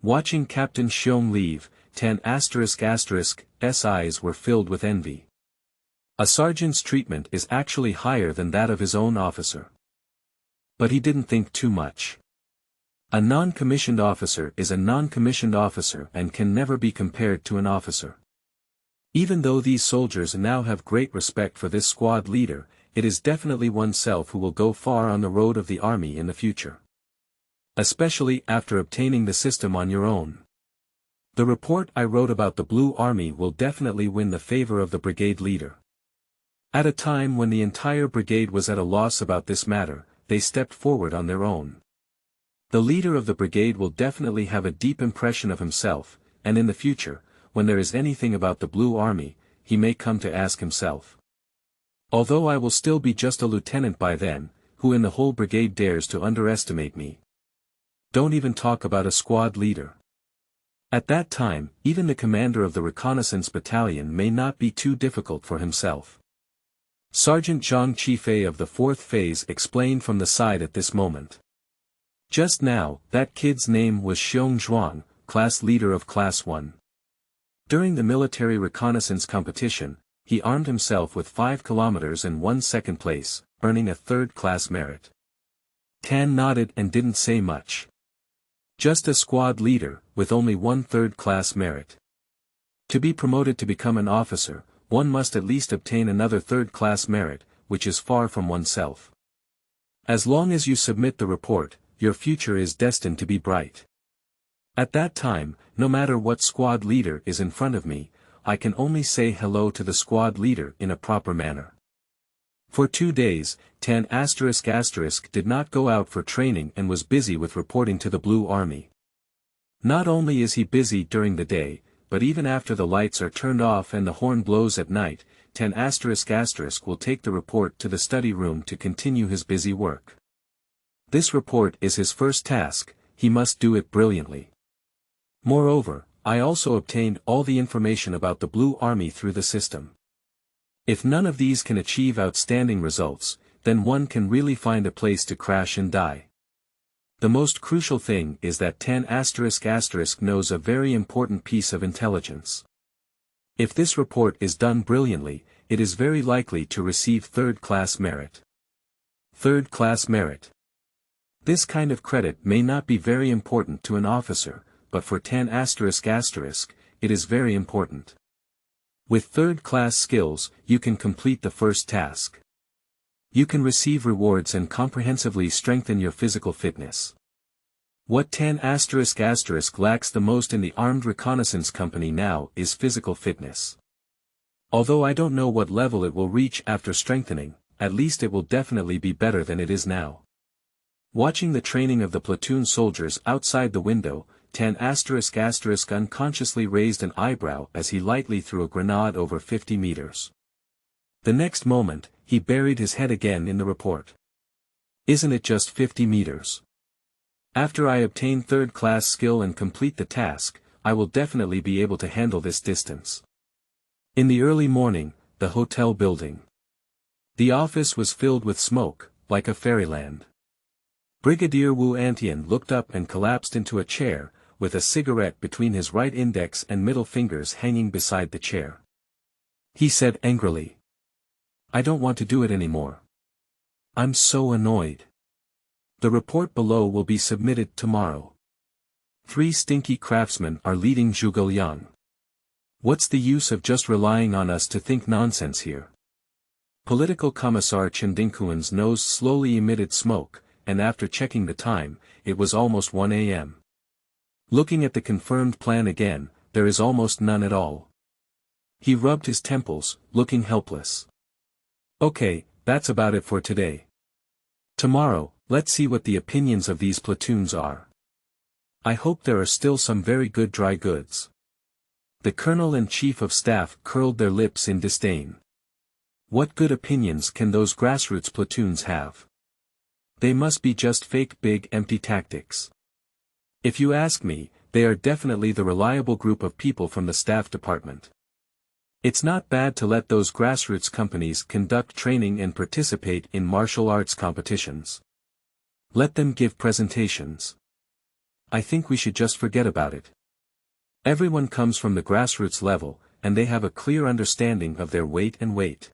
Watching Captain Xiong leave, 10***'s eyes were filled with envy. A sergeant's treatment is actually higher than that of his own officer. But he didn't think too much. A non-commissioned officer is a non-commissioned officer and can never be compared to an officer. Even though these soldiers now have great respect for this squad leader, it is definitely oneself who will go far on the road of the army in the future. Especially after obtaining the system on your own. The report I wrote about the Blue Army will definitely win the favor of the brigade leader. At a time when the entire brigade was at a loss about this matter, they stepped forward on their own. The leader of the brigade will definitely have a deep impression of himself, and in the future, when there is anything about the Blue Army, he may come to ask himself. Although I will still be just a lieutenant by then, who in the whole brigade dares to underestimate me? Don't even talk about a squad leader. At that time, even the commander of the reconnaissance battalion may not be too difficult for himself. Sergeant Zhang Qifei of the 4th Phase explained from the side at this moment. Just now, that kid's name was Xiong Zhuang, class leader of Class 1. During the military reconnaissance competition, he armed himself with 5 kilometers and won 2nd place, earning a 3rd-class merit. Tan nodded and didn't say much. Just a squad leader, with only 1 3rd-class merit. To be promoted to become an officer, one must at least obtain another 3rd-class merit, which is far from oneself. As long as you submit the report, your future is destined to be bright. At that time, no matter what squad leader is in front of me, I can only say hello to the squad leader in a proper manner. For 2 days, Tan *** did not go out for training and was busy with reporting to the Blue Army. Not only is he busy during the day, but even after the lights are turned off and the horn blows at night, Tan *** will take the report to the study room to continue his busy work. This report is his first task, he must do it brilliantly. Moreover, I also obtained all the information about the Blue Army through the system. If none of these can achieve outstanding results, then one can really find a place to crash and die. The most crucial thing is that Tan *** knows a very important piece of intelligence. If this report is done brilliantly, it is very likely to receive 3rd-class merit. 3rd-class merit. This kind of credit may not be very important to an officer, but for Tan ***, it is very important. With 3rd-class skills, you can complete the first task. You can receive rewards and comprehensively strengthen your physical fitness. What Tan *** lacks the most in the Armed Reconnaissance Company now is physical fitness. Although I don't know what level it will reach after strengthening, at least it will definitely be better than it is now. Watching the training of the platoon soldiers outside the window, Tan *** unconsciously raised an eyebrow as he lightly threw a grenade over 50 meters. The next moment, he buried his head again in the report. Isn't it just 50 meters? After I obtain 3rd-class skill and complete the task, I will definitely be able to handle this distance. In the early morning, the hotel building. The office was filled with smoke, like a fairyland. Brigadier Wu Antian looked up and collapsed into a chair, with a cigarette between his right index and middle fingers hanging beside the chair. He said angrily, "I don't want to do it anymore. I'm so annoyed. The report below will be submitted tomorrow. 3 stinky craftsmen are leading Zhuge. What's the use of just relying on us to think nonsense here?" Political Commissar Chen Dingquan's nose slowly emitted smoke, and after checking the time, it was almost 1 a.m. Looking at the confirmed plan again, there is almost none at all. He rubbed his temples, looking helpless. Okay, that's about it for today. Tomorrow, let's see what the opinions of these platoons are. I hope there are still some very good dry goods. The Colonel and Chief of Staff curled their lips in disdain. What good opinions can those grassroots platoons have? They must be just fake big empty tactics. If you ask me, they are definitely the reliable group of people from the staff department. It's not bad to let those grassroots companies conduct training and participate in martial arts competitions. Let them give presentations. I think we should just forget about it. Everyone comes from the grassroots level, and they have a clear understanding of their weight and weight.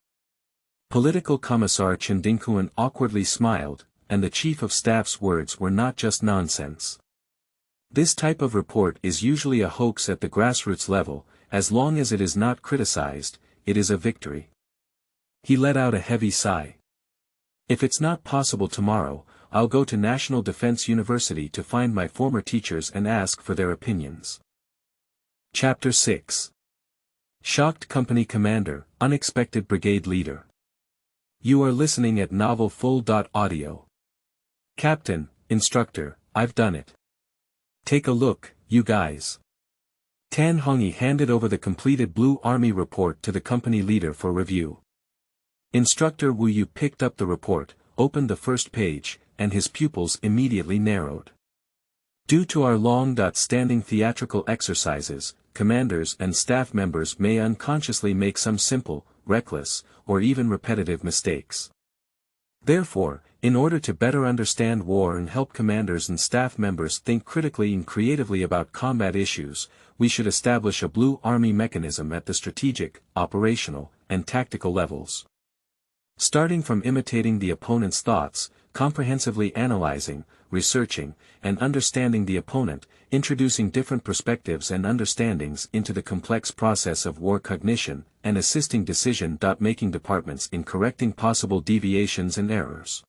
Political Commissar Chen Dingquan awkwardly smiled, and the Chief of Staff's words were not just nonsense. This type of report is usually a hoax at the grassroots level. As long as it is not criticized, it is a victory. He let out a heavy sigh. If it's not possible tomorrow, I'll go to National Defense University to find my former teachers and ask for their opinions. Chapter 6. Shocked Company Commander, Unexpected Brigade Leader. You are listening at Novel Full.audio. Captain, Instructor, I've done it. Take a look, you guys. Tan Hongyi handed over the completed Blue Army report to the company leader for review. Instructor Wu Yu picked up the report, opened the first page, and his pupils immediately narrowed. Due to our long-standing theatrical exercises, commanders and staff members may unconsciously make some simple, reckless, or even repetitive mistakes. Therefore, in order to better understand war and help commanders and staff members think critically and creatively about combat issues, we should establish a Blue Army mechanism at the strategic, operational, and tactical levels. Starting from imitating the opponent's thoughts, comprehensively analyzing, researching, and understanding the opponent, introducing different perspectives and understandings into the complex process of war cognition, and assisting decision-making departments in correcting possible deviations and errors.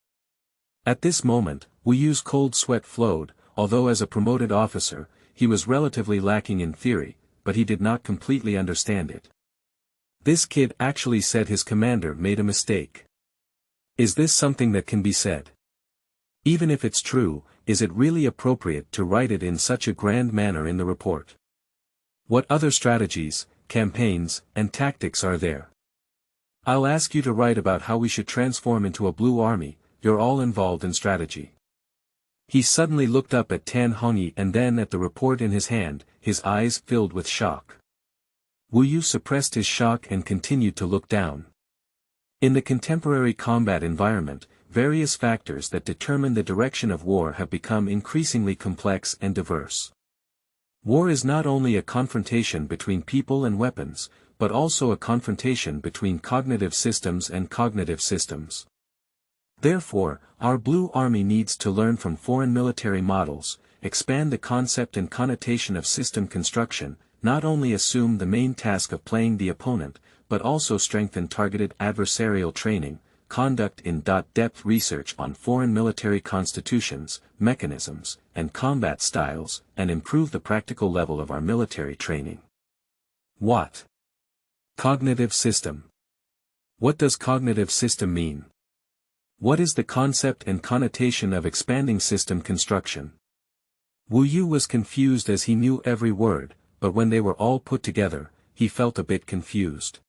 At this moment, Wu Yu's cold sweat flowed, although as a promoted officer, he was relatively lacking in theory, but he did not completely understand it. This kid actually said his commander made a mistake. Is this something that can be said? Even if it's true, is it really appropriate to write it in such a grand manner in the report? What other strategies, campaigns, and tactics are there? I'll ask you to write about how we should transform into a Blue Army. You're all involved in strategy. He suddenly looked up at Tan Hongyi and then at the report in his hand, his eyes filled with shock. Wu Yu suppressed his shock and continued to look down. In the contemporary combat environment, various factors that determine the direction of war have become increasingly complex and diverse. War is not only a confrontation between people and weapons, but also a confrontation between cognitive systems and cognitive systems. Therefore, our Blue Army needs to learn from foreign military models, expand the concept and connotation of system construction, not only assume the main task of playing the opponent, but also strengthen targeted adversarial training, conduct in-depth research on foreign military constitutions, mechanisms, and combat styles, and improve the practical level of our military training. What? Cognitive system. What does cognitive system mean? What is the concept and connotation of expanding system construction? Wu Yu was confused as he knew every word, but when they were all put together, he felt a bit confused.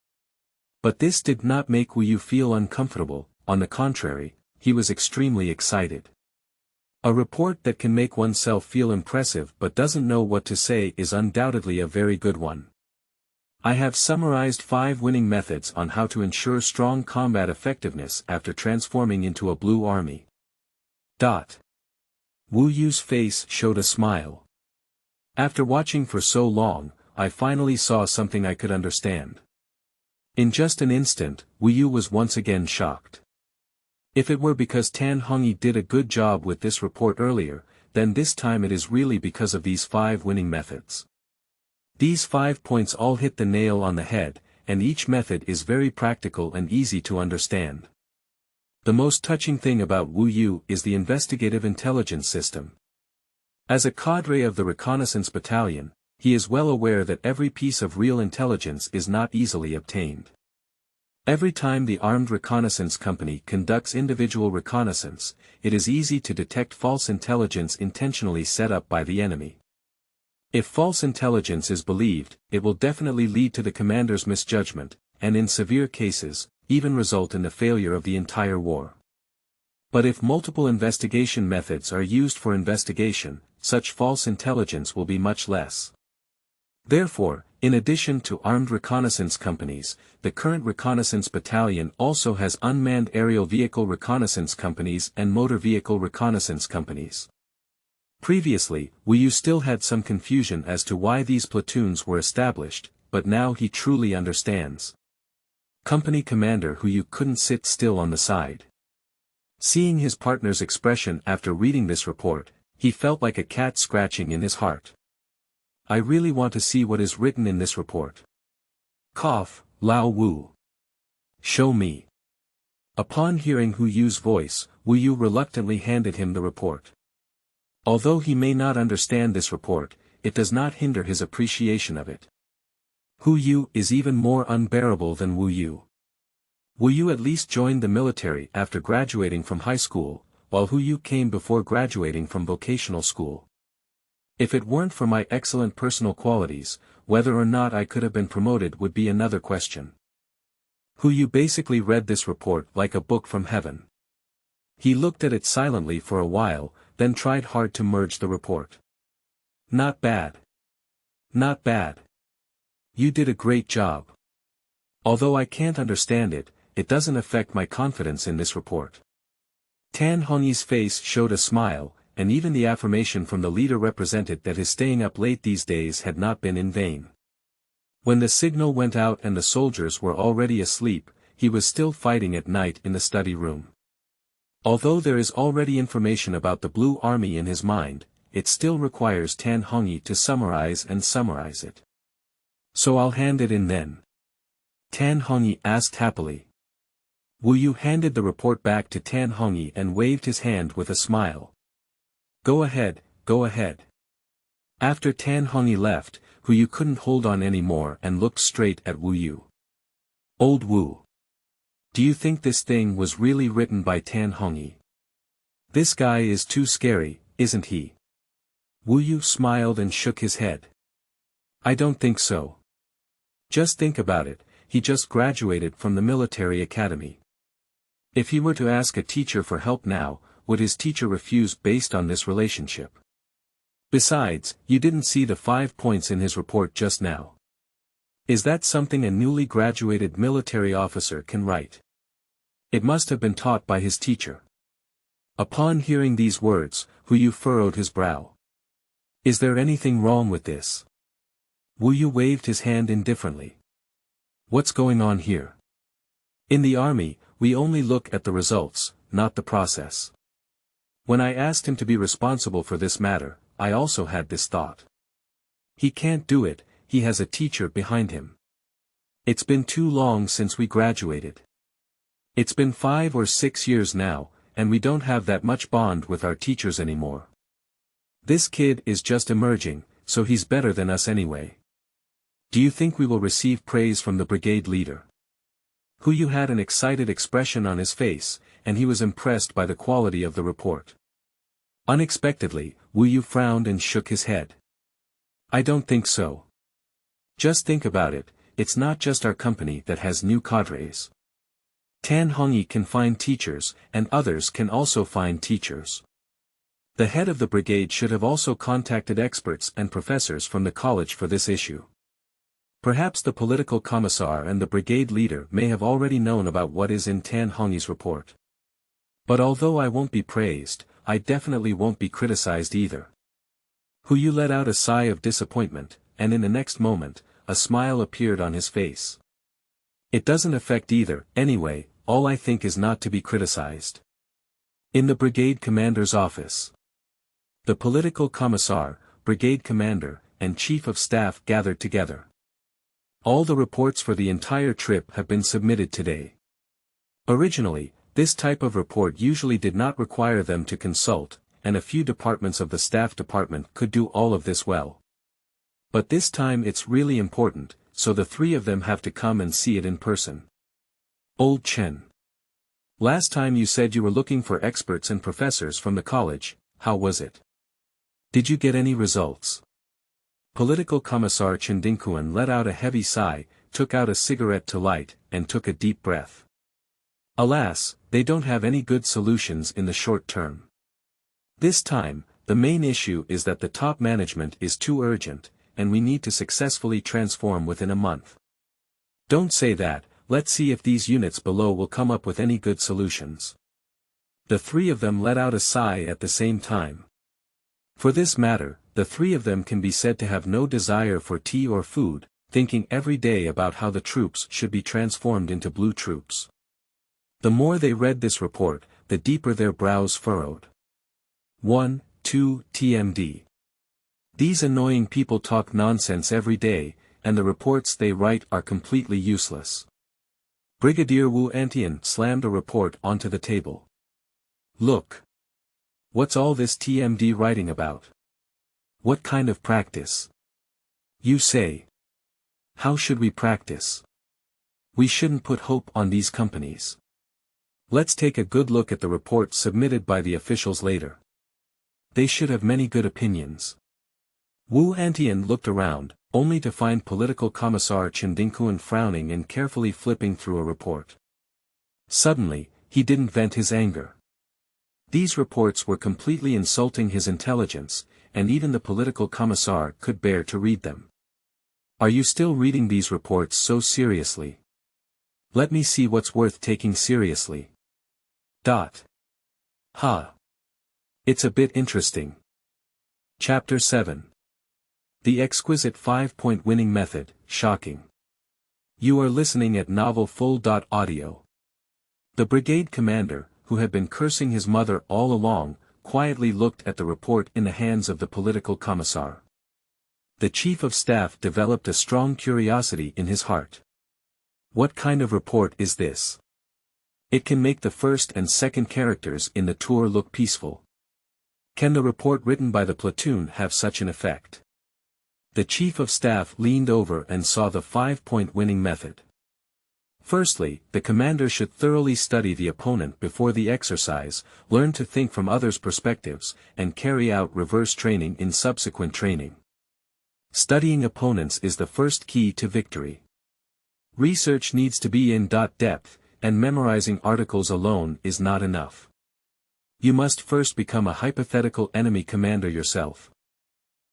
But this did not make Wu Yu feel uncomfortable, on the contrary, he was extremely excited. A report that can make oneself feel impressive but doesn't know what to say is undoubtedly a very good one. I have summarized 5 winning methods on how to ensure strong combat effectiveness after transforming into a Blue Army. Wu Yu's face showed a smile. After watching for so long, I finally saw something I could understand. In just an instant, Wu Yu was once again shocked. If it were because Tan Hongyi did a good job with this report earlier, then this time it is really because of these 5 winning methods. These 5 points all hit the nail on the head, and each method is very practical and easy to understand. The most touching thing about Wu Yu is the investigative intelligence system. As a cadre of the Reconnaissance Battalion, he is well aware that every piece of real intelligence is not easily obtained. Every time the Armed Reconnaissance Company conducts individual reconnaissance, it is easy to detect false intelligence intentionally set up by the enemy. If false intelligence is believed, it will definitely lead to the commander's misjudgment, and in severe cases, even result in the failure of the entire war. But if multiple investigation methods are used for investigation, such false intelligence will be much less. Therefore, in addition to armed reconnaissance companies, the current reconnaissance battalion also has unmanned aerial vehicle reconnaissance companies and motor vehicle reconnaissance companies. Previously, Wu Yu still had some confusion as to why these platoons were established, but now he truly understands. Company commander Wu Yu couldn't sit still on the side. Seeing his partner's expression after reading this report, he felt like a cat scratching in his heart. I really want to see what is written in this report. Cough, Lao Wu. Show me. Upon hearing Wu Yu's voice, Wu Yu reluctantly handed him the report. Although he may not understand this report, it does not hinder his appreciation of it. Wu Yu is even more unbearable than Wu Yu. Wu Yu at least joined the military after graduating from high school, while Wu Yu came before graduating from vocational school. If it weren't for my excellent personal qualities, whether or not I could have been promoted would be another question. Wu Yu basically read this report like a book from heaven. He looked at it silently for a while, then tried hard to merge the report. Not bad. Not bad. You did a great job. Although I can't understand it, it doesn't affect my confidence in this report. Tan Hongyi's face showed a smile, and even the affirmation from the leader represented that his staying up late these days had not been in vain. When the signal went out and the soldiers were already asleep, he was still fighting at night in the study room. Although there is already information about the Blue Army in his mind, it still requires Tan Hongyi to summarize it. So I'll hand it in then. Tan Hongyi asked happily. Wu Yu handed the report back to Tan Hongyi and waved his hand with a smile. Go ahead, go ahead. After Tan Hongyi left, Wu Yu couldn't hold on anymore and looked straight at Wu Yu. Old Wu. Do you think this thing was really written by Tan Hongyi? This guy is too scary, isn't he? Wu Yu smiled and shook his head. I don't think so. Just think about it, he just graduated from the military academy. If he were to ask a teacher for help now, would his teacher refuse based on this relationship? Besides, you didn't see the 5 points in his report just now. Is that something a newly graduated military officer can write? It must have been taught by his teacher. Upon hearing these words, Wu Yu furrowed his brow. Is there anything wrong with this? Wu Yu waved his hand indifferently. What's going on here? In the army, we only look at the results, not the process. When I asked him to be responsible for this matter, I also had this thought. He can't do it, he has a teacher behind him. It's been too long since we graduated. It's been 5 or 6 years now, and we don't have that much bond with our teachers anymore. This kid is just emerging, so he's better than us anyway. Do you think we will receive praise from the brigade leader? Wu Yu had an excited expression on his face, and he was impressed by the quality of the report. Unexpectedly, Wu Yu frowned and shook his head. I don't think so. Just think about it, it's not just our company that has new cadres. Tan Hongyi can find teachers, and others can also find teachers. The head of the brigade should have also contacted experts and professors from the college for this issue. Perhaps the political commissar and the brigade leader may have already known about what is in Tan Hongyi's report. But although I won't be praised, I definitely won't be criticized either. Wu Yu let out a sigh of disappointment, and in the next moment, a smile appeared on his face. It doesn't affect either, anyway, all I think is not to be criticized. In the brigade commander's office. The political commissar, brigade commander, and chief of staff gathered together. All the reports for the entire trip have been submitted today. Originally, this type of report usually did not require them to consult, and a few departments of the staff department could do all of this well. But this time it's really important, so the 3 of them have to come and see it in person. Old Chen. Last time you said you were looking for experts and professors from the college, how was it? Did you get any results? Political Commissar Chen Dingkuan let out a heavy sigh, took out a cigarette to light, and took a deep breath. Alas, they don't have any good solutions in the short term. This time, the main issue is that the top management is too urgent, and we need to successfully transform within a month. Don't say that, let's see if these units below will come up with any good solutions. The 3 of them let out a sigh at the same time. For this matter, the 3 of them can be said to have no desire for tea or food, thinking every day about how the troops should be transformed into blue troops. The more they read this report, the deeper their brows furrowed. 1, 2, TMD. These annoying people talk nonsense every day, and the reports they write are completely useless. Brigadier Wu Antian slammed a report onto the table. Look. What's all this TMD writing about? What kind of practice? You say. How should we practice? We shouldn't put hope on these companies. Let's take a good look at the report submitted by the officials later. They should have many good opinions. Wu Antian looked around, only to find political commissar Chen Dingkuan frowning and carefully flipping through a report. Suddenly, he didn't vent his anger. These reports were completely insulting his intelligence, and even the political commissar could bear to read them. Are you still reading these reports so seriously? Let me see what's worth taking seriously. Ha. It's a bit interesting. Chapter 7. The Exquisite 5-Point Winning Method, Shocking. You are listening at Novel Full.audio. The brigade commander, who had been cursing his mother all along, quietly looked at the report in the hands of the political commissar. The chief of staff developed a strong curiosity in his heart. What kind of report is this? It can make the first and second characters in the tour look peaceful. Can the report written by the platoon have such an effect? The chief of staff leaned over and saw the 5-point winning method. Firstly, the commander should thoroughly study the opponent before the exercise, learn to think from others' perspectives, and carry out reverse training in subsequent training. Studying opponents is the first key to victory. Research needs to be in depth, and memorizing articles alone is not enough. You must first become a hypothetical enemy commander yourself.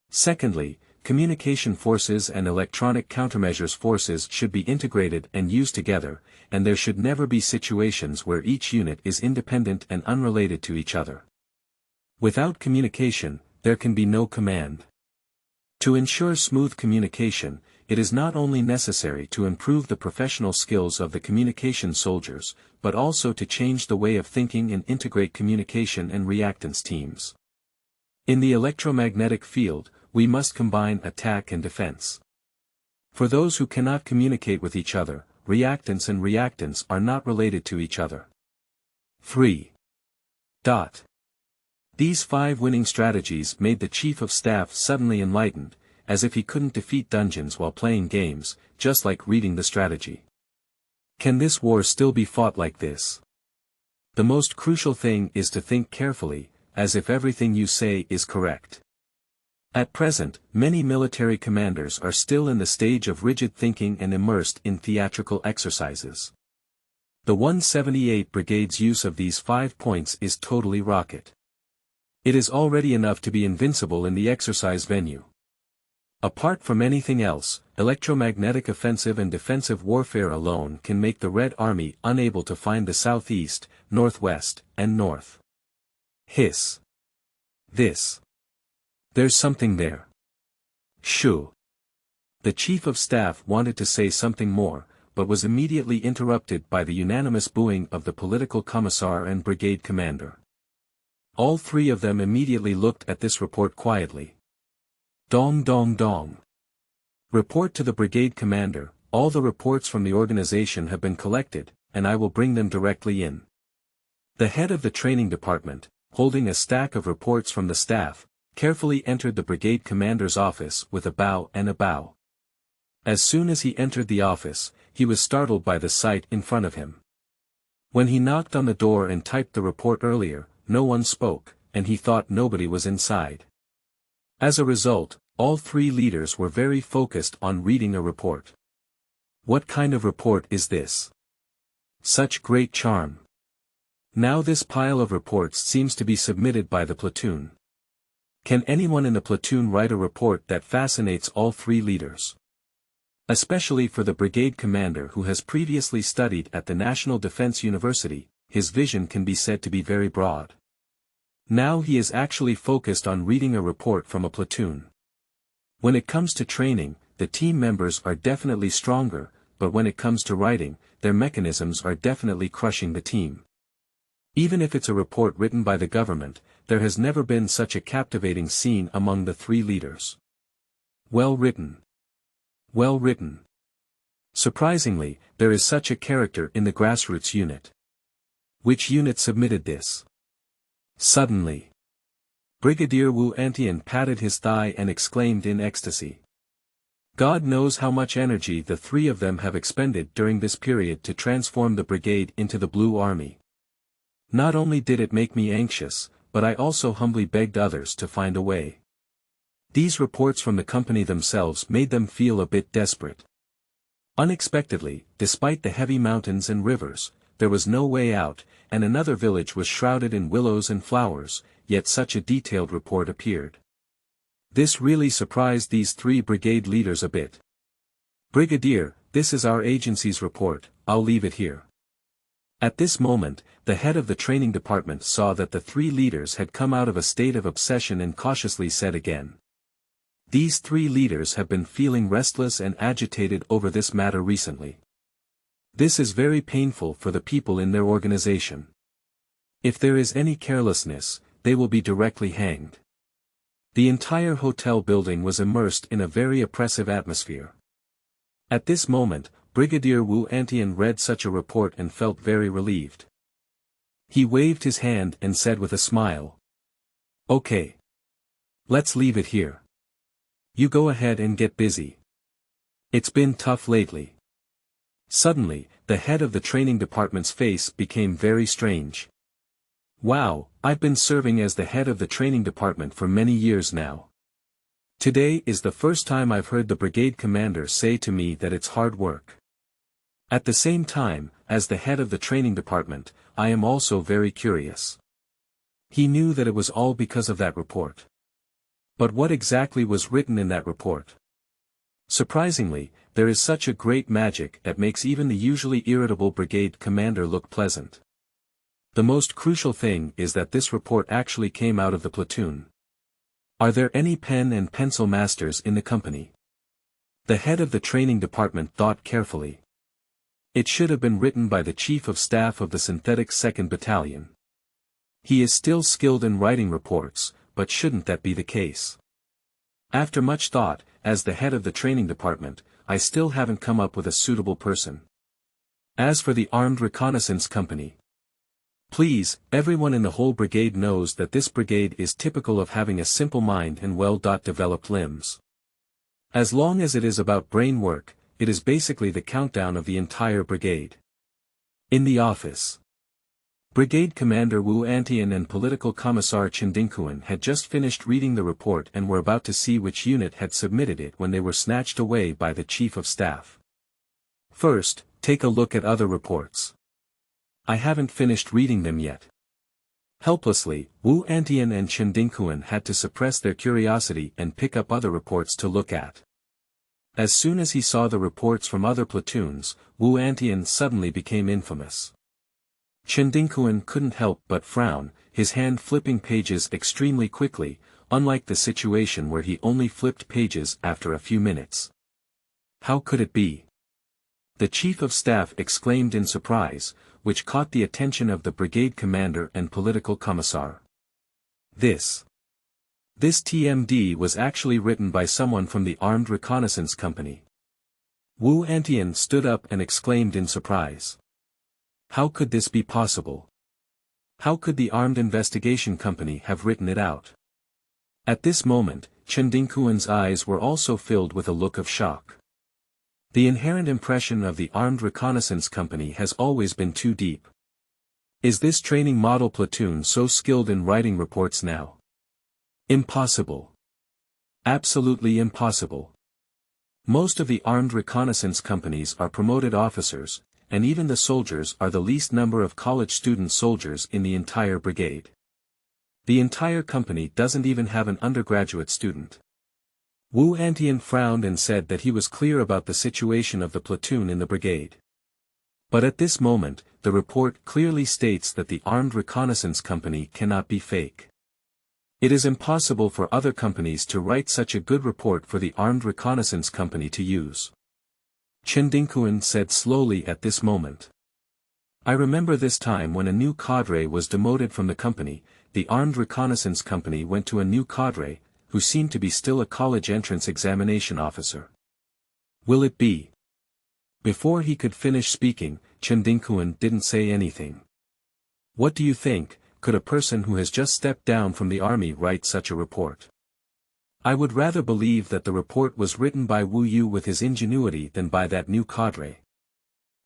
Secondly, communication forces and electronic countermeasures forces should be integrated and used together, and there should never be situations where each unit is independent and unrelated to each other. Without communication, there can be no command. To ensure smooth communication, it is not only necessary to improve the professional skills of the communication soldiers, but also to change the way of thinking and integrate communication and reactance teams. In the electromagnetic field, we must combine attack and defense. For those who cannot communicate with each other, reactance and reactance are not related to each other. 3. These 5 winning strategies made the chief of staff suddenly enlightened, as if he couldn't defeat dungeons while playing games, just like reading the strategy. Can this war still be fought like this? The most crucial thing is to think carefully, as if everything you say is correct. At present, many military commanders are still in the stage of rigid thinking and immersed in theatrical exercises. The 178 Brigade's use of these 5 points is totally rocket. It is already enough to be invincible in the exercise venue. Apart from anything else, electromagnetic offensive and defensive warfare alone can make the Red Army unable to find the southeast, northwest, and north. Hiss. This. There's something there. Shoo. The chief of staff wanted to say something more, but was immediately interrupted by the unanimous booing of the political commissar and brigade commander. All 3 of them immediately looked at this report quietly. Dong dong dong. Report to the brigade commander, all the reports from the organization have been collected, and I will bring them directly in. The head of the training department, holding a stack of reports from the staff, carefully entered the brigade commander's office with a bow and a bow. As soon as he entered the office, he was startled by the sight in front of him. When he knocked on the door and typed the report earlier, no one spoke, and he thought nobody was inside. As a result, all 3 leaders were very focused on reading a report. What kind of report is this? Such great charm. Now this pile of reports seems to be submitted by the platoon. Can anyone in the platoon write a report that fascinates all 3 leaders? Especially for the brigade commander who has previously studied at the National Defense University, his vision can be said to be very broad. Now he is actually focused on reading a report from a platoon. When it comes to training, the team members are definitely stronger, but when it comes to writing, their mechanisms are definitely crushing the team. Even if it's a report written by the government, there has never been such a captivating scene among the 3 leaders. Well written. Well written. Surprisingly, there is such a character in the grassroots unit. Which unit submitted this? Suddenly, Brigadier Wu Antian patted his thigh and exclaimed in ecstasy. God knows how much energy the 3 of them have expended during this period to transform the brigade into the Blue Army. Not only did it make me anxious, but I also humbly begged others to find a way. These reports from the company themselves made them feel a bit desperate. Unexpectedly, despite the heavy mountains and rivers, there was no way out, and another village was shrouded in willows and flowers, yet such a detailed report appeared. This really surprised these 3 brigade leaders a bit. Brigadier, this is our agency's report, I'll leave it here. At this moment, the head of the training department saw that the three leaders had come out of a state of obsession and cautiously said again. These three leaders have been feeling restless and agitated over this matter recently. This is very painful for the people in their organization. If there is any carelessness, they will be directly hanged. The entire hotel building was immersed in a very oppressive atmosphere. At this moment, Brigadier Wu Antian read such a report and felt very relieved. He waved his hand and said with a smile. Okay. Let's leave it here. You go ahead and get busy. It's been tough lately. Suddenly, the head of the training department's face became very strange. Wow, I've been serving as the head of the training department for many years now. Today is the first time I've heard the brigade commander say to me that it's hard work. At the same time, as the head of the training department, I am also very curious. He knew that it was all because of that report. But what exactly was written in that report? Surprisingly, there is such a great magic that makes even the usually irritable brigade commander look pleasant. The most crucial thing is that this report actually came out of the platoon. Are there any pen and pencil masters in the company? The head of the training department thought carefully. It should have been written by the Chief of Staff of the Synthetic 2nd Battalion. He is still skilled in writing reports, but shouldn't that be the case? After much thought, as the head of the training department, I still haven't come up with a suitable person. As for the Armed Reconnaissance Company. Please, everyone in the whole brigade knows that this brigade is typical of having a simple mind and well-developed limbs. As long as it is about brain work, it is basically the countdown of the entire brigade. In the office. Brigade Commander Wu Antian and Political Commissar Chindinkuan had just finished reading the report and were about to see which unit had submitted it when they were snatched away by the Chief of Staff. First, take a look at other reports. I haven't finished reading them yet. Helplessly, Wu Antian and Chindinkuan had to suppress their curiosity and pick up other reports to look at. As soon as he saw the reports from other platoons, Wu Antian suddenly became infamous. Chindinkuan couldn't help but frown, his hand flipping pages extremely quickly, unlike the situation where he only flipped pages after a few minutes. How could it be? The Chief of Staff exclaimed in surprise, which caught the attention of the brigade commander and political commissar. This TMD was actually written by someone from the Armed Reconnaissance Company. Wu Antian stood up and exclaimed in surprise. How could this be possible? How could the Armed Investigation Company have written it out? At this moment, Chindinkuan's eyes were also filled with a look of shock. The inherent impression of the Armed Reconnaissance Company has always been too deep. Is this training model platoon so skilled in writing reports now? Impossible. Absolutely impossible. Most of the Armed Reconnaissance Companies are promoted officers, and even the soldiers are the least number of college student soldiers in the entire brigade. The entire company doesn't even have an undergraduate student. Wu Antian frowned and said that he was clear about the situation of the platoon in the brigade. But at this moment, the report clearly states that the Armed Reconnaissance Company cannot be fake. It is impossible for other companies to write such a good report for the Armed Reconnaissance Company to use. Chindinkuan said slowly at this moment. I remember this time when a new cadre was demoted from the company, the Armed Reconnaissance Company went to a new cadre, who seemed to be still a college entrance examination officer. Will it be? Before he could finish speaking, Chindinkuan didn't say anything. What do you think, could a person who has just stepped down from the army write such a report? I would rather believe that the report was written by Wu Yu with his ingenuity than by that new cadre.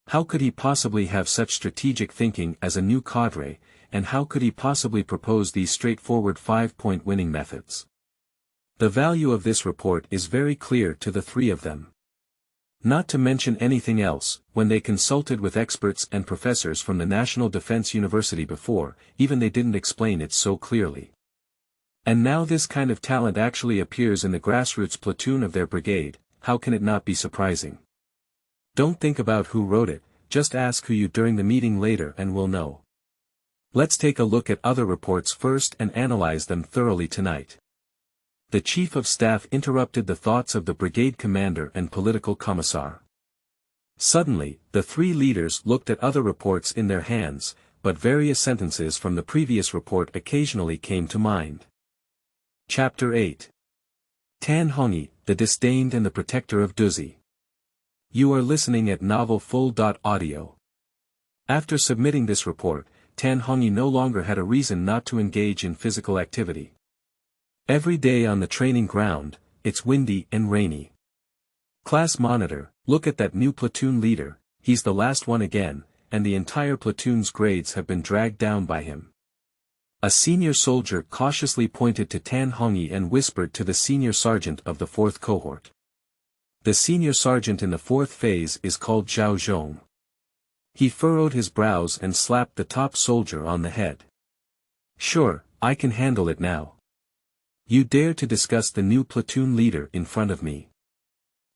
How could he possibly have such strategic thinking as a new cadre, and how could he possibly propose these straightforward 5-point winning methods? The value of this report is very clear to the three of them. Not to mention anything else, when they consulted with experts and professors from the National Defense University before, even they didn't explain it so clearly. And now this kind of talent actually appears in the grassroots platoon of their brigade, how can it not be surprising? Don't think about who wrote it, just ask Hu Yu during the meeting later and we'll know. Let's take a look at other reports first and analyze them thoroughly tonight. The Chief of Staff interrupted the thoughts of the brigade commander and political commissar. Suddenly, the three leaders looked at other reports in their hands, but various sentences from the previous report occasionally came to mind. Chapter 8. Tan Hongyi, the Disdained and the Protector of Duzi. You are listening at Novel Full.audio. After submitting this report, Tan Hongyi no longer had a reason not to engage in physical activity. Every day on the training ground, it's windy and rainy. Class monitor, look at that new platoon leader, he's the last one again, and the entire platoon's grades have been dragged down by him. A senior soldier cautiously pointed to Tan Hongyi and whispered to the senior sergeant of the 4th cohort. The senior sergeant in the 4th phase is called Zhao Zhong. He furrowed his brows and slapped the top soldier on the head. Sure, I can handle it now. You dare to discuss the new platoon leader in front of me.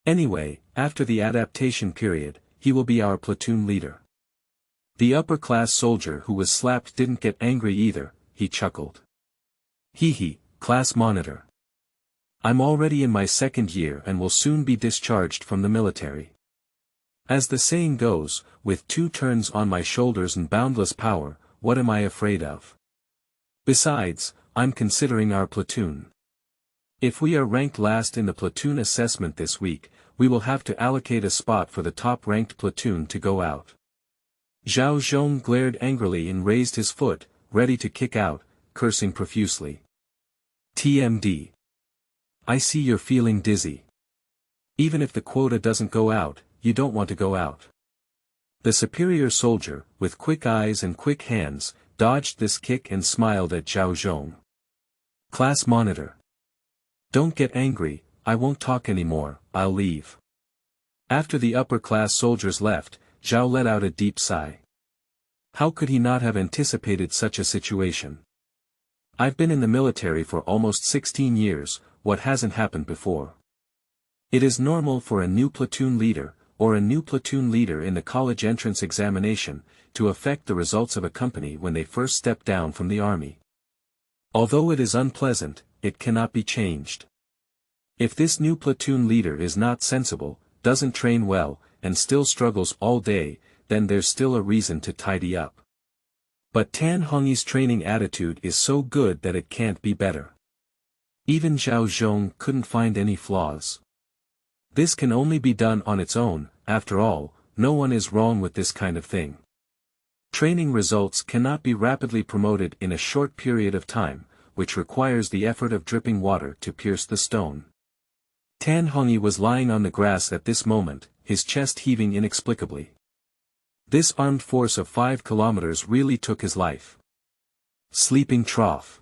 Anyway, after the adaptation period, he will be our platoon leader. The upper-class soldier who was slapped didn't get angry either, he chuckled. Hee, class monitor. I'm already in my 2nd year and will soon be discharged from the military. As the saying goes, with 2 turns on my shoulders and boundless power, what am I afraid of? Besides, I'm considering our platoon. If we are ranked last in the platoon assessment this week, we will have to allocate a spot for the top-ranked platoon to go out. Zhao Zhong glared angrily and raised his foot, ready to kick out, cursing profusely. TMD. I see you're feeling dizzy. Even if the quota doesn't go out, you don't want to go out. The superior soldier, with quick eyes and quick hands, dodged this kick and smiled at Zhao Zhong. Class monitor. Don't get angry, I won't talk anymore, I'll leave. After the upper-class soldiers left, Zhao let out a deep sigh. How could he not have anticipated such a situation? I've been in the military for almost 16 years, what hasn't happened before? It is normal for a new platoon leader, or a new platoon leader in the college entrance examination, to affect the results of a company when they first step down from the army. Although it is unpleasant, it cannot be changed. If this new platoon leader is not sensible, doesn't train well, and still struggles all day, then there's still a reason to tidy up. But Tan Hongyi's training attitude is so good that it can't be better. Even Zhao Zhong couldn't find any flaws. This can only be done on its own, after all, no one is wrong with this kind of thing. Training results cannot be rapidly promoted in a short period of time, which requires the effort of dripping water to pierce the stone. Tan Hongyi was lying on the grass at this moment, his chest heaving inexplicably. This armed force of 5 kilometers really took his life. Sleeping trough.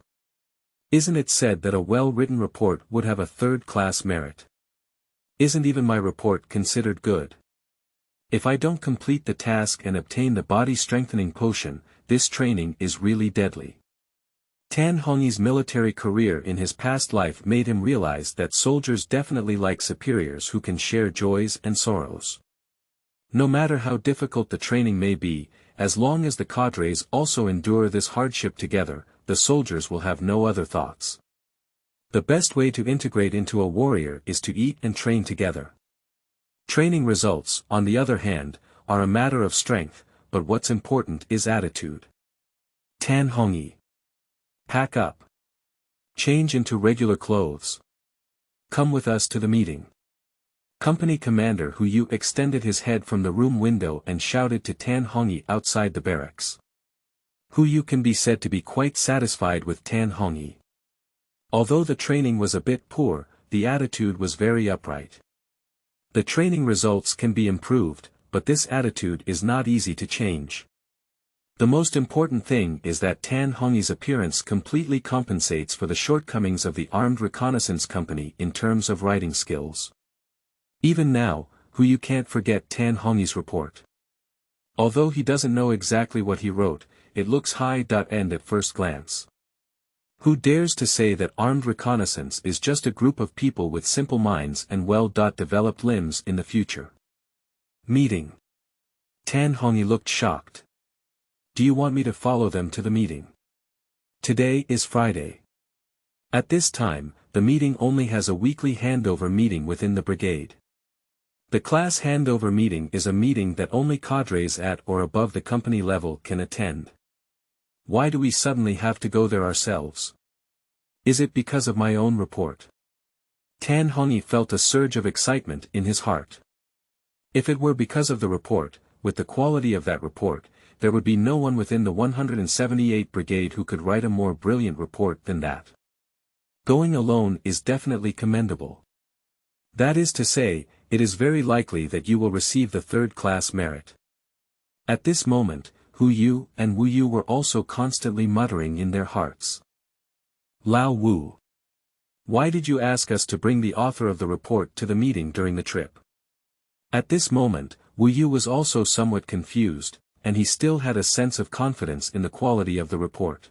Isn't it said that a well-written report would have a 3rd-class merit? Isn't even my report considered good? If I don't complete the task and obtain the body-strengthening potion, this training is really deadly. Tan Hongyi's military career in his past life made him realize that soldiers definitely like superiors who can share joys and sorrows. No matter how difficult the training may be, as long as the cadres also endure this hardship together, the soldiers will have no other thoughts. The best way to integrate into a warrior is to eat and train together. Training results, on the other hand, are a matter of strength, but what's important is attitude. Tan Hongyi. Pack up. Change into regular clothes. Come with us to the meeting. Company Commander Hu Yu extended his head from the room window and shouted to Tan Hongyi outside the barracks. Hu Yu can be said to be quite satisfied with Tan Hongyi. Although the training was a bit poor, the attitude was very upright. The training results can be improved, but this attitude is not easy to change. The most important thing is that Tan Hongyi's appearance completely compensates for the shortcomings of the Armed Reconnaissance Company in terms of writing skills. Even now, Hu Yu can't forget Tan Hongyi's report. Although he doesn't know exactly what he wrote, it looks high-end at first glance. Who dares to say that armed reconnaissance is just a group of people with simple minds and well-developed limbs in the future? Meeting. Tan Hongyi looked shocked. Do you want me to follow them to the meeting? Today is Friday. At this time, the meeting only has a weekly handover meeting within the brigade. The class handover meeting is a meeting that only cadres at or above the company level can attend. Why do we suddenly have to go there ourselves? Is it because of my own report? Tan Hongyi felt a surge of excitement in his heart. If it were because of the report, with the quality of that report, there would be no one within the 178th Brigade who could write a more brilliant report than that. Going alone is definitely commendable. That is to say, it is very likely that you will receive the third-class merit. At this moment, Hu Yu and Wu Yu were also constantly muttering in their hearts. Lao Wu. Why did you ask us to bring the author of the report to the meeting during the trip? At this moment, Wu Yu was also somewhat confused, and he still had a sense of confidence in the quality of the report.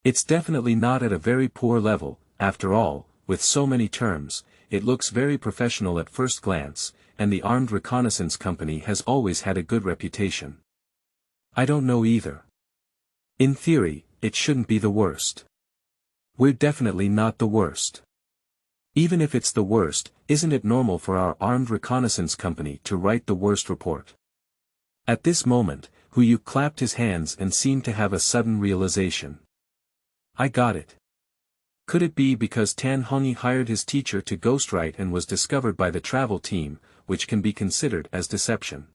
It's definitely not at a very poor level, after all, with so many terms, it looks very professional at first glance, and the Armed Reconnaissance Company has always had a good reputation. I don't know either. In theory, it shouldn't be the worst. We're definitely not the worst. Even if it's the worst, isn't it normal for our Armed Reconnaissance Company to write the worst report? At this moment, Hu Yu clapped his hands and seemed to have a sudden realization. I got it. Could it be because Tan Hongyi hired his teacher to ghostwrite and was discovered by the travel team, which can be considered as deception?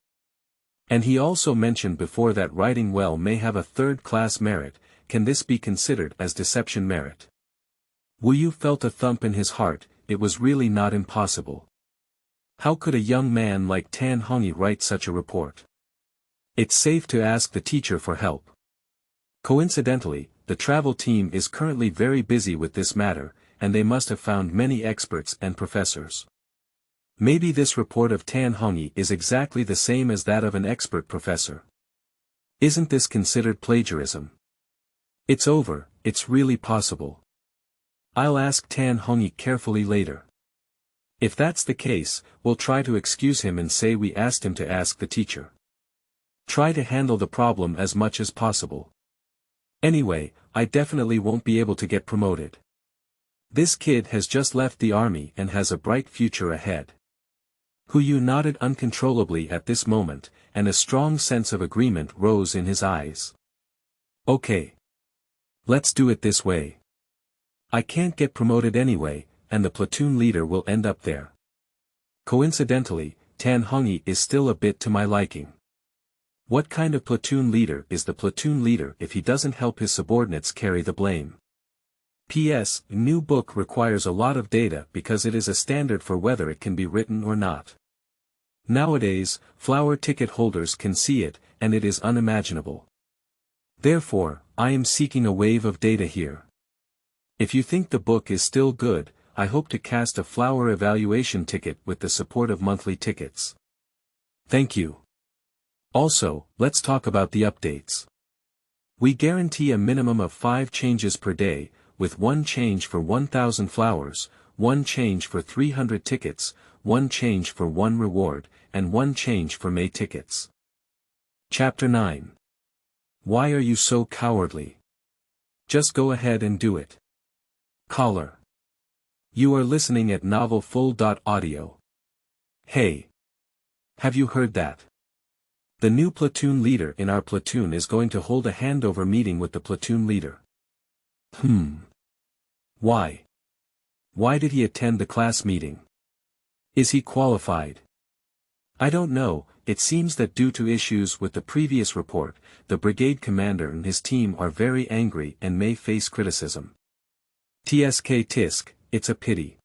And he also mentioned before that writing well may have a third-class merit, can this be considered as deception merit? Wu Yu felt a thump in his heart, it was really not impossible. How could a young man like Tan Hongyi write such a report? It's safe to ask the teacher for help. Coincidentally, the travel team is currently very busy with this matter, and they must have found many experts and professors. Maybe this report of Tan Hongyi is exactly the same as that of an expert professor. Isn't this considered plagiarism? It's over, it's really possible. I'll ask Tan Hongyi carefully later. If that's the case, we'll try to excuse him and say we asked him to ask the teacher. Try to handle the problem as much as possible. Anyway, I definitely won't be able to get promoted. This kid has just left the army and has a bright future ahead. Hu Yu nodded uncontrollably at this moment, and a strong sense of agreement rose in his eyes. Okay. Let's do it this way. I can't get promoted anyway, and the platoon leader will end up there. Coincidentally, Tan Hongyi is still a bit to my liking. What kind of platoon leader is the platoon leader if he doesn't help his subordinates carry the blame? P.S. New book requires a lot of data because it is a standard for whether it can be written or not. Nowadays, flower ticket holders can see it, and it is unimaginable. Therefore, I am seeking a wave of data here. If you think the book is still good, I hope to cast a flower evaluation ticket with the support of monthly tickets. Thank you. Also, let's talk about the updates. We guarantee a minimum of 5 changes per day, with 1 change for 1,000 flowers, 1 change for 300 tickets, 1 change for 1 reward, and 1 change for May tickets. Chapter 9. Why are you so cowardly? Just go ahead and do it. Caller. You are listening at novelfull.audio. Hey. Have you heard that? The new platoon leader in our platoon is going to hold a handover meeting with the platoon leader. Why? Why did he attend the class meeting? Is he qualified? I don't know, it seems that due to issues with the previous report, the brigade commander and his team are very angry and may face criticism. TSK Tisk, it's a pity.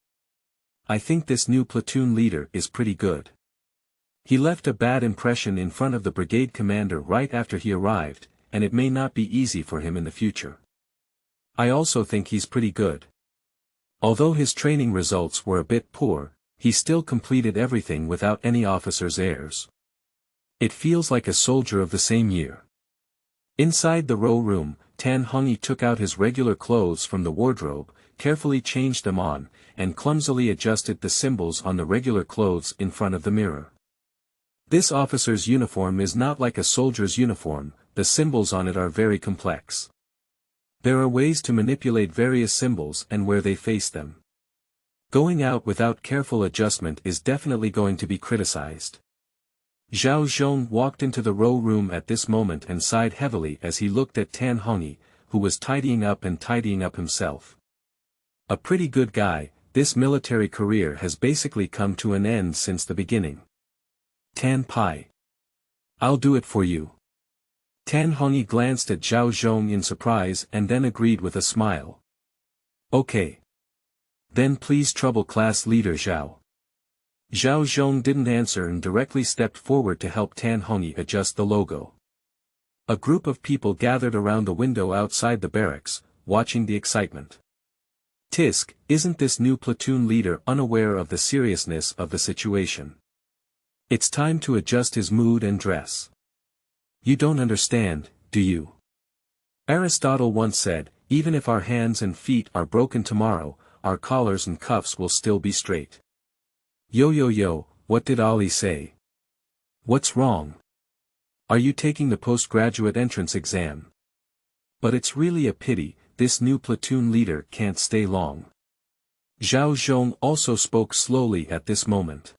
I think this new platoon leader is pretty good. He left a bad impression in front of the brigade commander right after he arrived, and it may not be easy for him in the future. I also think he's pretty good. Although his training results were a bit poor, he still completed everything without any officer's errors. It feels like a soldier of the same year. Inside the row room, Tan Hongyi took out his regular clothes from the wardrobe, carefully changed them on, and clumsily adjusted the symbols on the regular clothes in front of the mirror. This officer's uniform is not like a soldier's uniform, the symbols on it are very complex. There are ways to manipulate various symbols and where they face them. Going out without careful adjustment is definitely going to be criticized. Zhao Zhong walked into the row room at this moment and sighed heavily as he looked at Tan Hongyi, who was tidying up himself. A pretty good guy, this military career has basically come to an end since the beginning. Tan Pai. I'll do it for you. Tan Hongyi glanced at Zhao Zhong in surprise and then agreed with a smile. Okay. Then please trouble class leader Zhao. Zhao Zhong didn't answer and directly stepped forward to help Tan Hongyi adjust the logo. A group of people gathered around the window outside the barracks, watching the excitement. Tisk, isn't this new platoon leader unaware of the seriousness of the situation? It's time to adjust his mood and dress. You don't understand, do you? Aristotle once said, even if our hands and feet are broken tomorrow, our collars and cuffs will still be straight. Yo, what did Ali say? What's wrong? Are you taking the postgraduate entrance exam? But it's really a pity, this new platoon leader can't stay long. Zhao Zhong also spoke slowly at this moment.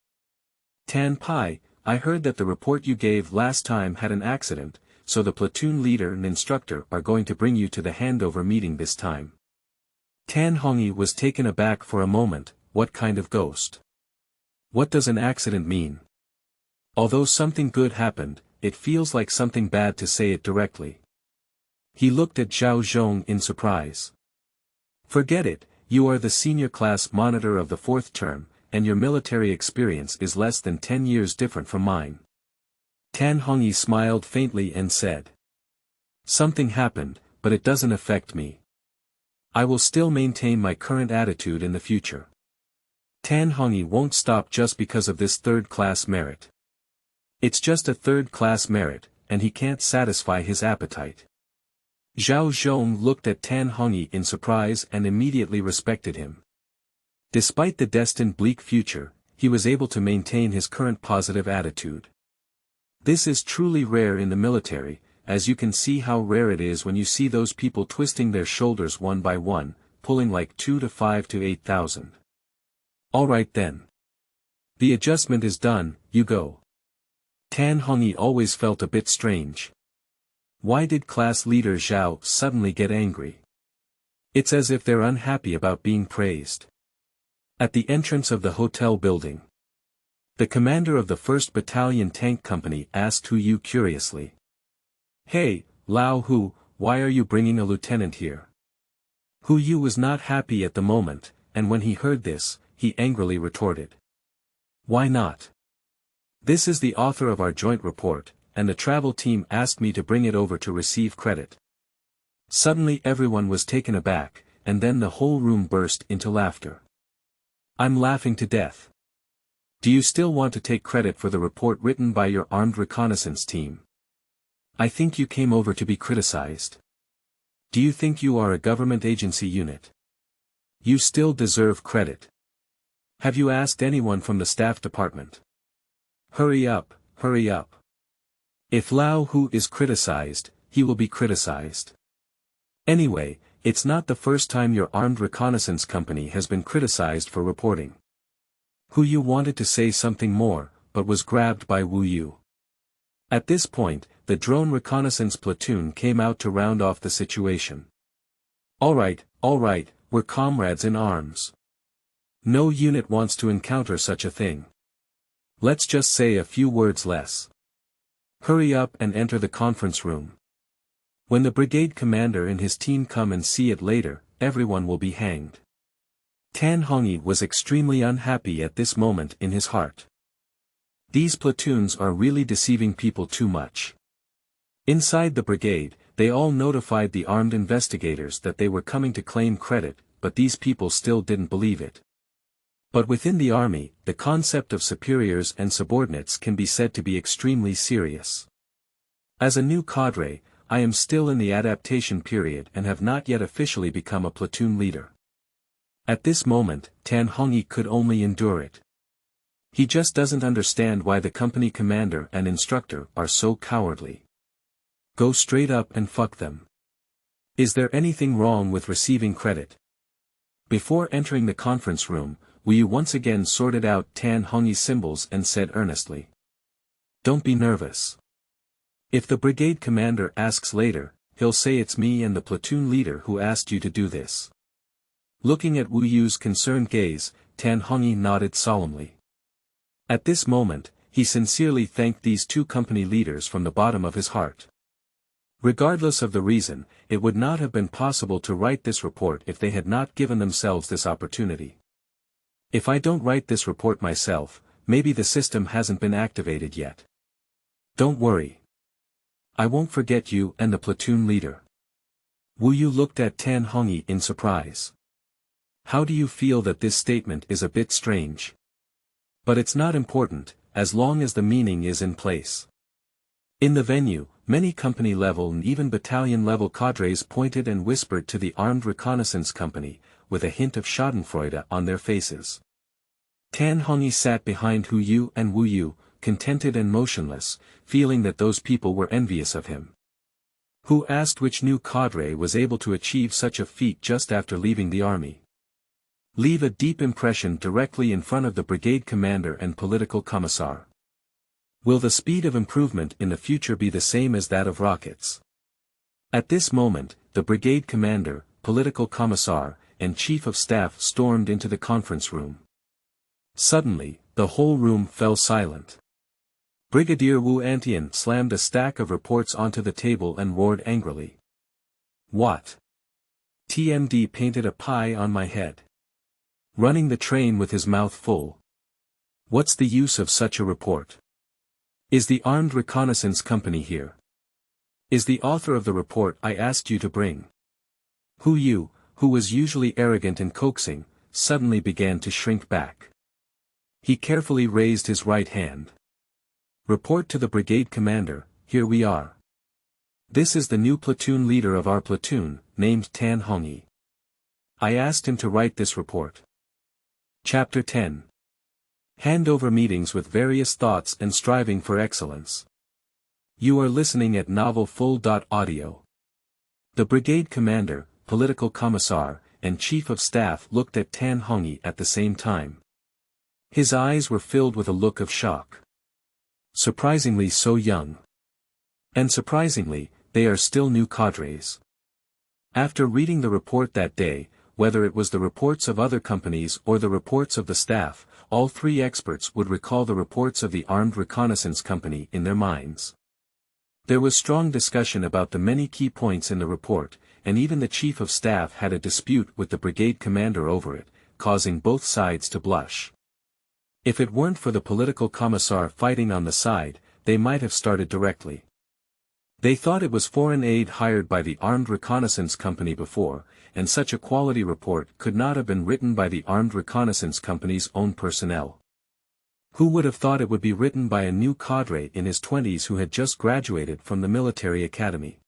Tan Pai, I heard that the report you gave last time had an accident, so the platoon leader and instructor are going to bring you to the handover meeting this time. Tan Hongyi was taken aback for a moment. What kind of ghost? What does an accident mean? Although something good happened, it feels like something bad to say it directly. He looked at Zhao Zhong in surprise. Forget it, you are the senior class monitor of the 4th term, and your military experience is less than 10 years different from mine. Tan Hongyi smiled faintly and said. Something happened, but it doesn't affect me. I will still maintain my current attitude in the future. Tan Hongyi won't stop just because of this 3rd-class merit. It's just a 3rd-class merit, and he can't satisfy his appetite. Zhao Zhong looked at Tan Hongyi in surprise and immediately respected him. Despite the destined bleak future, he was able to maintain his current positive attitude. This is truly rare in the military, as you can see how rare it is when you see those people twisting their shoulders one by one, pulling like 2 to 5 to 8,000. Alright then. The adjustment is done, you go. Tan Hongyi always felt a bit strange. Why did class leader Zhao suddenly get angry? It's as if they're unhappy about being praised. At the entrance of the hotel building, the commander of the 1st Battalion Tank Company asked Hu Yu curiously. Hey, Lao Hu, why are you bringing a lieutenant here? Hu Yu was not happy at the moment, and when he heard this, he angrily retorted. Why not? This is the author of our joint report, and the travel team asked me to bring it over to receive credit. Suddenly everyone was taken aback, and then the whole room burst into laughter. I'm laughing to death. Do you still want to take credit for the report written by your Armed Reconnaissance team? I think you came over to be criticized. Do you think you are a government agency unit? You still deserve credit. Have you asked anyone from the staff department? Hurry up, hurry up. If Lao Hu is criticized, he will be criticized. Anyway, it's not the first time your Armed Reconnaissance Company has been criticized for reporting. Hu Yu wanted to say something more, but was grabbed by Wu Yu. At this point, the drone reconnaissance platoon came out to round off the situation. Alright, we're comrades in arms. No unit wants to encounter such a thing. Let's just say a few words less. Hurry up and enter the conference room. When the brigade commander and his team come and see it later, everyone will be hanged. Tan Hongyi was extremely unhappy at this moment in his heart. These platoons are really deceiving people too much. Inside the brigade, they all notified the armed investigators that they were coming to claim credit, but these people still didn't believe it. But within the army, the concept of superiors and subordinates can be said to be extremely serious. As a new cadre, I am still in the adaptation period and have not yet officially become a platoon leader. At this moment, Tan Hongyi could only endure it. He just doesn't understand why the company commander and instructor are so cowardly. Go straight up and fuck them. Is there anything wrong with receiving credit? Before entering the conference room, Wu once again sorted out Tan Hongyi's symbols and said earnestly. Don't be nervous. If the brigade commander asks later, he'll say it's me and the platoon leader who asked you to do this. Looking at Wu Yu's concerned gaze, Tan Hongyi nodded solemnly. At this moment, he sincerely thanked these two company leaders from the bottom of his heart. Regardless of the reason, it would not have been possible to write this report if they had not given themselves this opportunity. If I don't write this report myself, maybe the system hasn't been activated yet. Don't worry. I won't forget you and the platoon leader. Wu Yu looked at Tan Hongyi in surprise. How do you feel that this statement is a bit strange? But it's not important, as long as the meaning is in place. In the venue, many company-level and even battalion-level cadres pointed and whispered to the Armed Reconnaissance Company, with a hint of schadenfreude on their faces. Tan Hongyi sat behind Hu Yu and Wu Yu, contented and motionless, feeling that those people were envious of him. Hu asked which new cadre was able to achieve such a feat just after leaving the army. Leave a deep impression directly in front of the brigade commander and political commissar. Will the speed of improvement in the future be the same as that of rockets? At this moment, the brigade commander, political commissar, and chief of staff stormed into the conference room. Suddenly, the whole room fell silent. Brigadier Wu Antian slammed a stack of reports onto the table and roared angrily. What? TMD painted a pie on my head. Running the train with his mouth full. What's the use of such a report? Is the Armed Reconnaissance Company here? Is the author of the report I asked you to bring? Hu Yu, who was usually arrogant and coaxing, suddenly began to shrink back. He carefully raised his right hand. Report to the brigade commander, here we are. This is the new platoon leader of our platoon, named Tan Hongyi. I asked him to write this report. Chapter 10. Handover meetings with various thoughts and striving for excellence. You are listening at Novel Full.audio. The brigade commander, political commissar, and chief of staff looked at Tan Hongyi at the same time. His eyes were filled with a look of shock. Surprisingly so young. And surprisingly, they are still new cadres. After reading the report that day, whether it was the reports of other companies or the reports of the staff, all three experts would recall the reports of the Armed Reconnaissance Company in their minds. There was strong discussion about the many key points in the report, and even the chief of staff had a dispute with the brigade commander over it, causing both sides to blush. If it weren't for the political commissar fighting on the side, they might have started directly. They thought it was foreign aid hired by the Armed Reconnaissance Company before, and such a quality report could not have been written by the Armed Reconnaissance Company's own personnel. Who would have thought it would be written by a new cadre in his 20s who had just graduated from the military academy?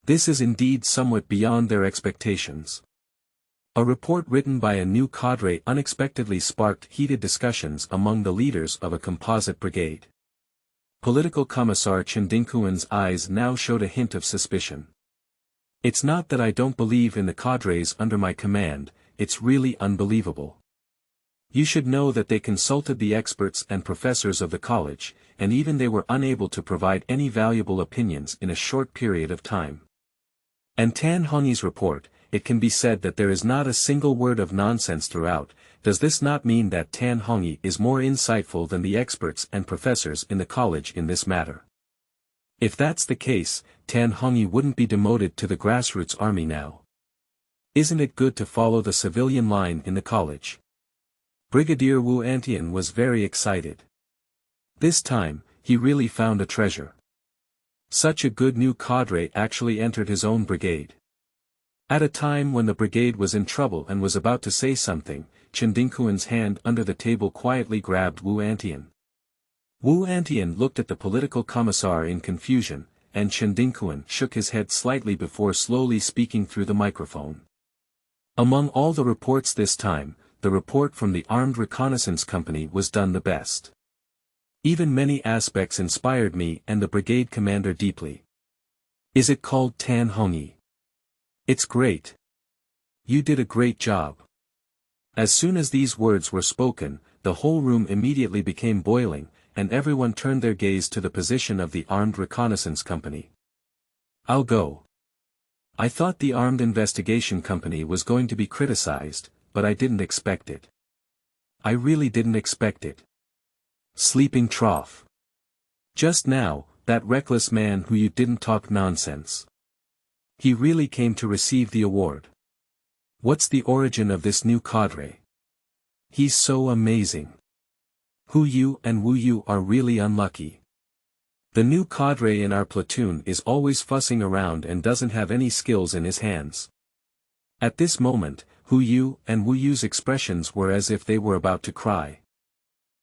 This is indeed somewhat beyond their expectations. A report written by a new cadre unexpectedly sparked heated discussions among the leaders of a composite brigade. Political Commissar Chindinkuan's eyes now showed a hint of suspicion. It's not that I don't believe in the cadres under my command, it's really unbelievable. You should know that they consulted the experts and professors of the college, and even they were unable to provide any valuable opinions in a short period of time. And Tan Hongyi's report, it can be said that there is not a single word of nonsense throughout. Does this not mean that Tan Hongyi is more insightful than the experts and professors in the college in this matter? If that's the case, Tan Hongyi wouldn't be demoted to the grassroots army now. Isn't it good to follow the civilian line in the college? Brigadier Wu Antian was very excited. This time, he really found a treasure. Such a good new cadre actually entered his own brigade. At a time when the brigade was in trouble and was about to say something, Chindinkuan's hand under the table quietly grabbed Wu Antian. Wu Antian looked at the political commissar in confusion, and Chindinkuan shook his head slightly before slowly speaking through the microphone. Among all the reports this time, the report from the Armed Reconnaissance Company was done the best. Even many aspects inspired me and the brigade commander deeply. Is it called Tan Hongyi? It's great. You did a great job. As soon as these words were spoken, the whole room immediately became boiling, and everyone turned their gaze to the position of the Armed Reconnaissance Company. I'll go. I thought the Armed Investigation Company was going to be criticized, but I didn't expect it. I really didn't expect it. Sleeping trough. Just now, that reckless man who you didn't talk nonsense. He really came to receive the award. What's the origin of this new cadre? He's so amazing. Hu Yu and Wu Yu are really unlucky. The new cadre in our platoon is always fussing around and doesn't have any skills in his hands. At this moment, Hu Yu and Wu Yu's expressions were as if they were about to cry.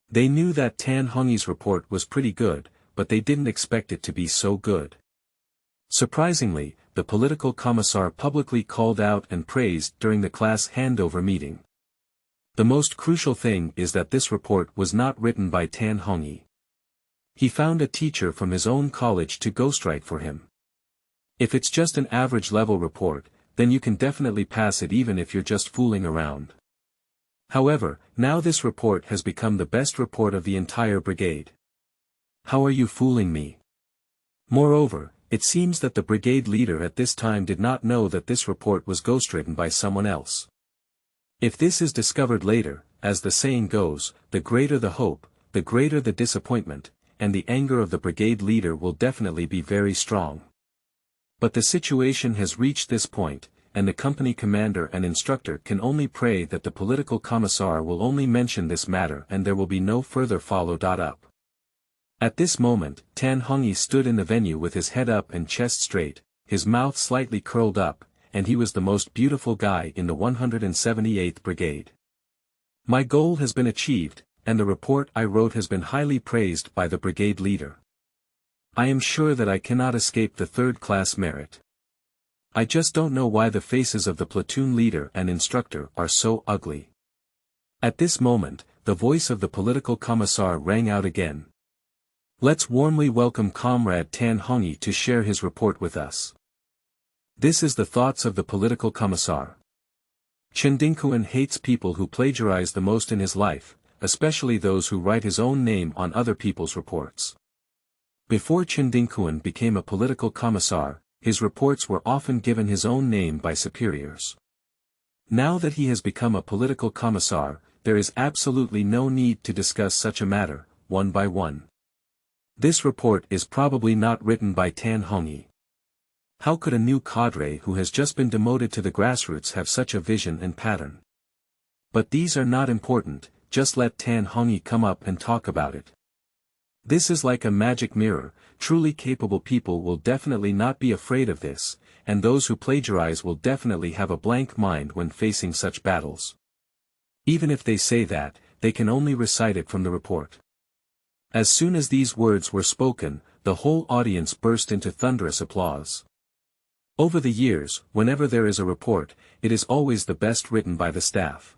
They knew that Tan Hongyi's report was pretty good, but they didn't expect it to be so good. Surprisingly, the political commissar publicly called out and praised during the class handover meeting. The most crucial thing is that this report was not written by Tan Hongyi. He found a teacher from his own college to ghostwrite for him. If it's just an average level report, then you can definitely pass it even if you're just fooling around. However, now this report has become the best report of the entire brigade. How are you fooling me? Moreover, it seems that the brigade leader at this time did not know that this report was ghostwritten by someone else. If this is discovered later, as the saying goes, the greater the hope, the greater the disappointment, and the anger of the brigade leader will definitely be very strong. But the situation has reached this point, and the company commander and instructor can only pray that the political commissar will only mention this matter and there will be no further follow-up. At this moment, Tan Hongyi stood in the venue with his head up and chest straight, his mouth slightly curled up, and he was the most beautiful guy in the 178th Brigade. My goal has been achieved, and the report I wrote has been highly praised by the brigade leader. I am sure that I cannot escape the third-class merit. I just don't know why the faces of the platoon leader and instructor are so ugly. At this moment, the voice of the political commissar rang out again. Let's warmly welcome Comrade Tan Hongyi to share his report with us. This is the thoughts of the political commissar. Chindingkuan hates people who plagiarize the most in his life, especially those who write his own name on other people's reports. Before Chindingkuan became a political commissar, his reports were often given his own name by superiors. Now that he has become a political commissar, there is absolutely no need to discuss such a matter, one by one. This report is probably not written by Tan Hongyi. How could a new cadre who has just been demoted to the grassroots have such a vision and pattern? But these are not important, just let Tan Hongyi come up and talk about it. This is like a magic mirror, truly capable people will definitely not be afraid of this, and those who plagiarize will definitely have a blank mind when facing such battles. Even if they say that, they can only recite it from the report. As soon as these words were spoken, the whole audience burst into thunderous applause. Over the years, whenever there is a report, it is always the best written by the staff.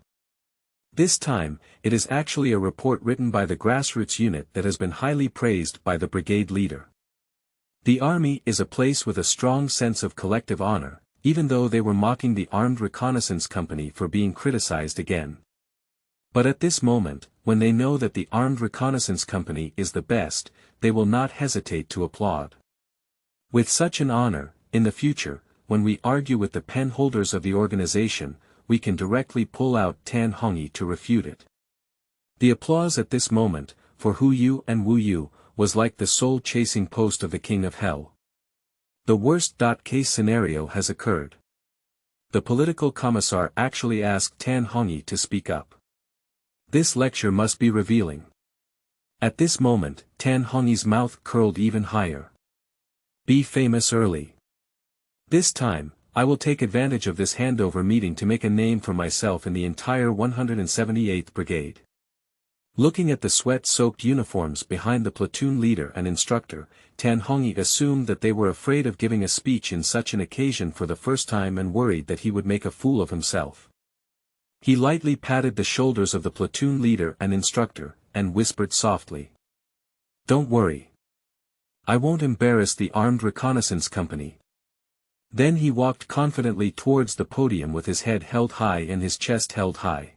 This time, it is actually a report written by the grassroots unit that has been highly praised by the brigade leader. The army is a place with a strong sense of collective honor, even though they were mocking the Armed Reconnaissance Company for being criticized again. But at this moment, when they know that the Armed Reconnaissance Company is the best, they will not hesitate to applaud. With such an honor, in the future, when we argue with the pen holders of the organization, we can directly pull out Tan Hongyi to refute it. The applause at this moment, for Hu Yu and Wu Yu, was like the soul-chasing post of the King of Hell. The worst-case scenario has occurred. The political commissar actually asked Tan Hongyi to speak up. This lecture must be revealing. At this moment, Tan Hongyi's mouth curled even higher. Be famous early. This time, I will take advantage of this handover meeting to make a name for myself in the entire 178th Brigade. Looking at the sweat-soaked uniforms behind the platoon leader and instructor, Tan Hongyi assumed that they were afraid of giving a speech in such an occasion for the first time and worried that he would make a fool of himself. He lightly patted the shoulders of the platoon leader and instructor, and whispered softly. "Don't worry. I won't embarrass the Armed Reconnaissance Company." Then he walked confidently towards the podium with his head held high and his chest held high.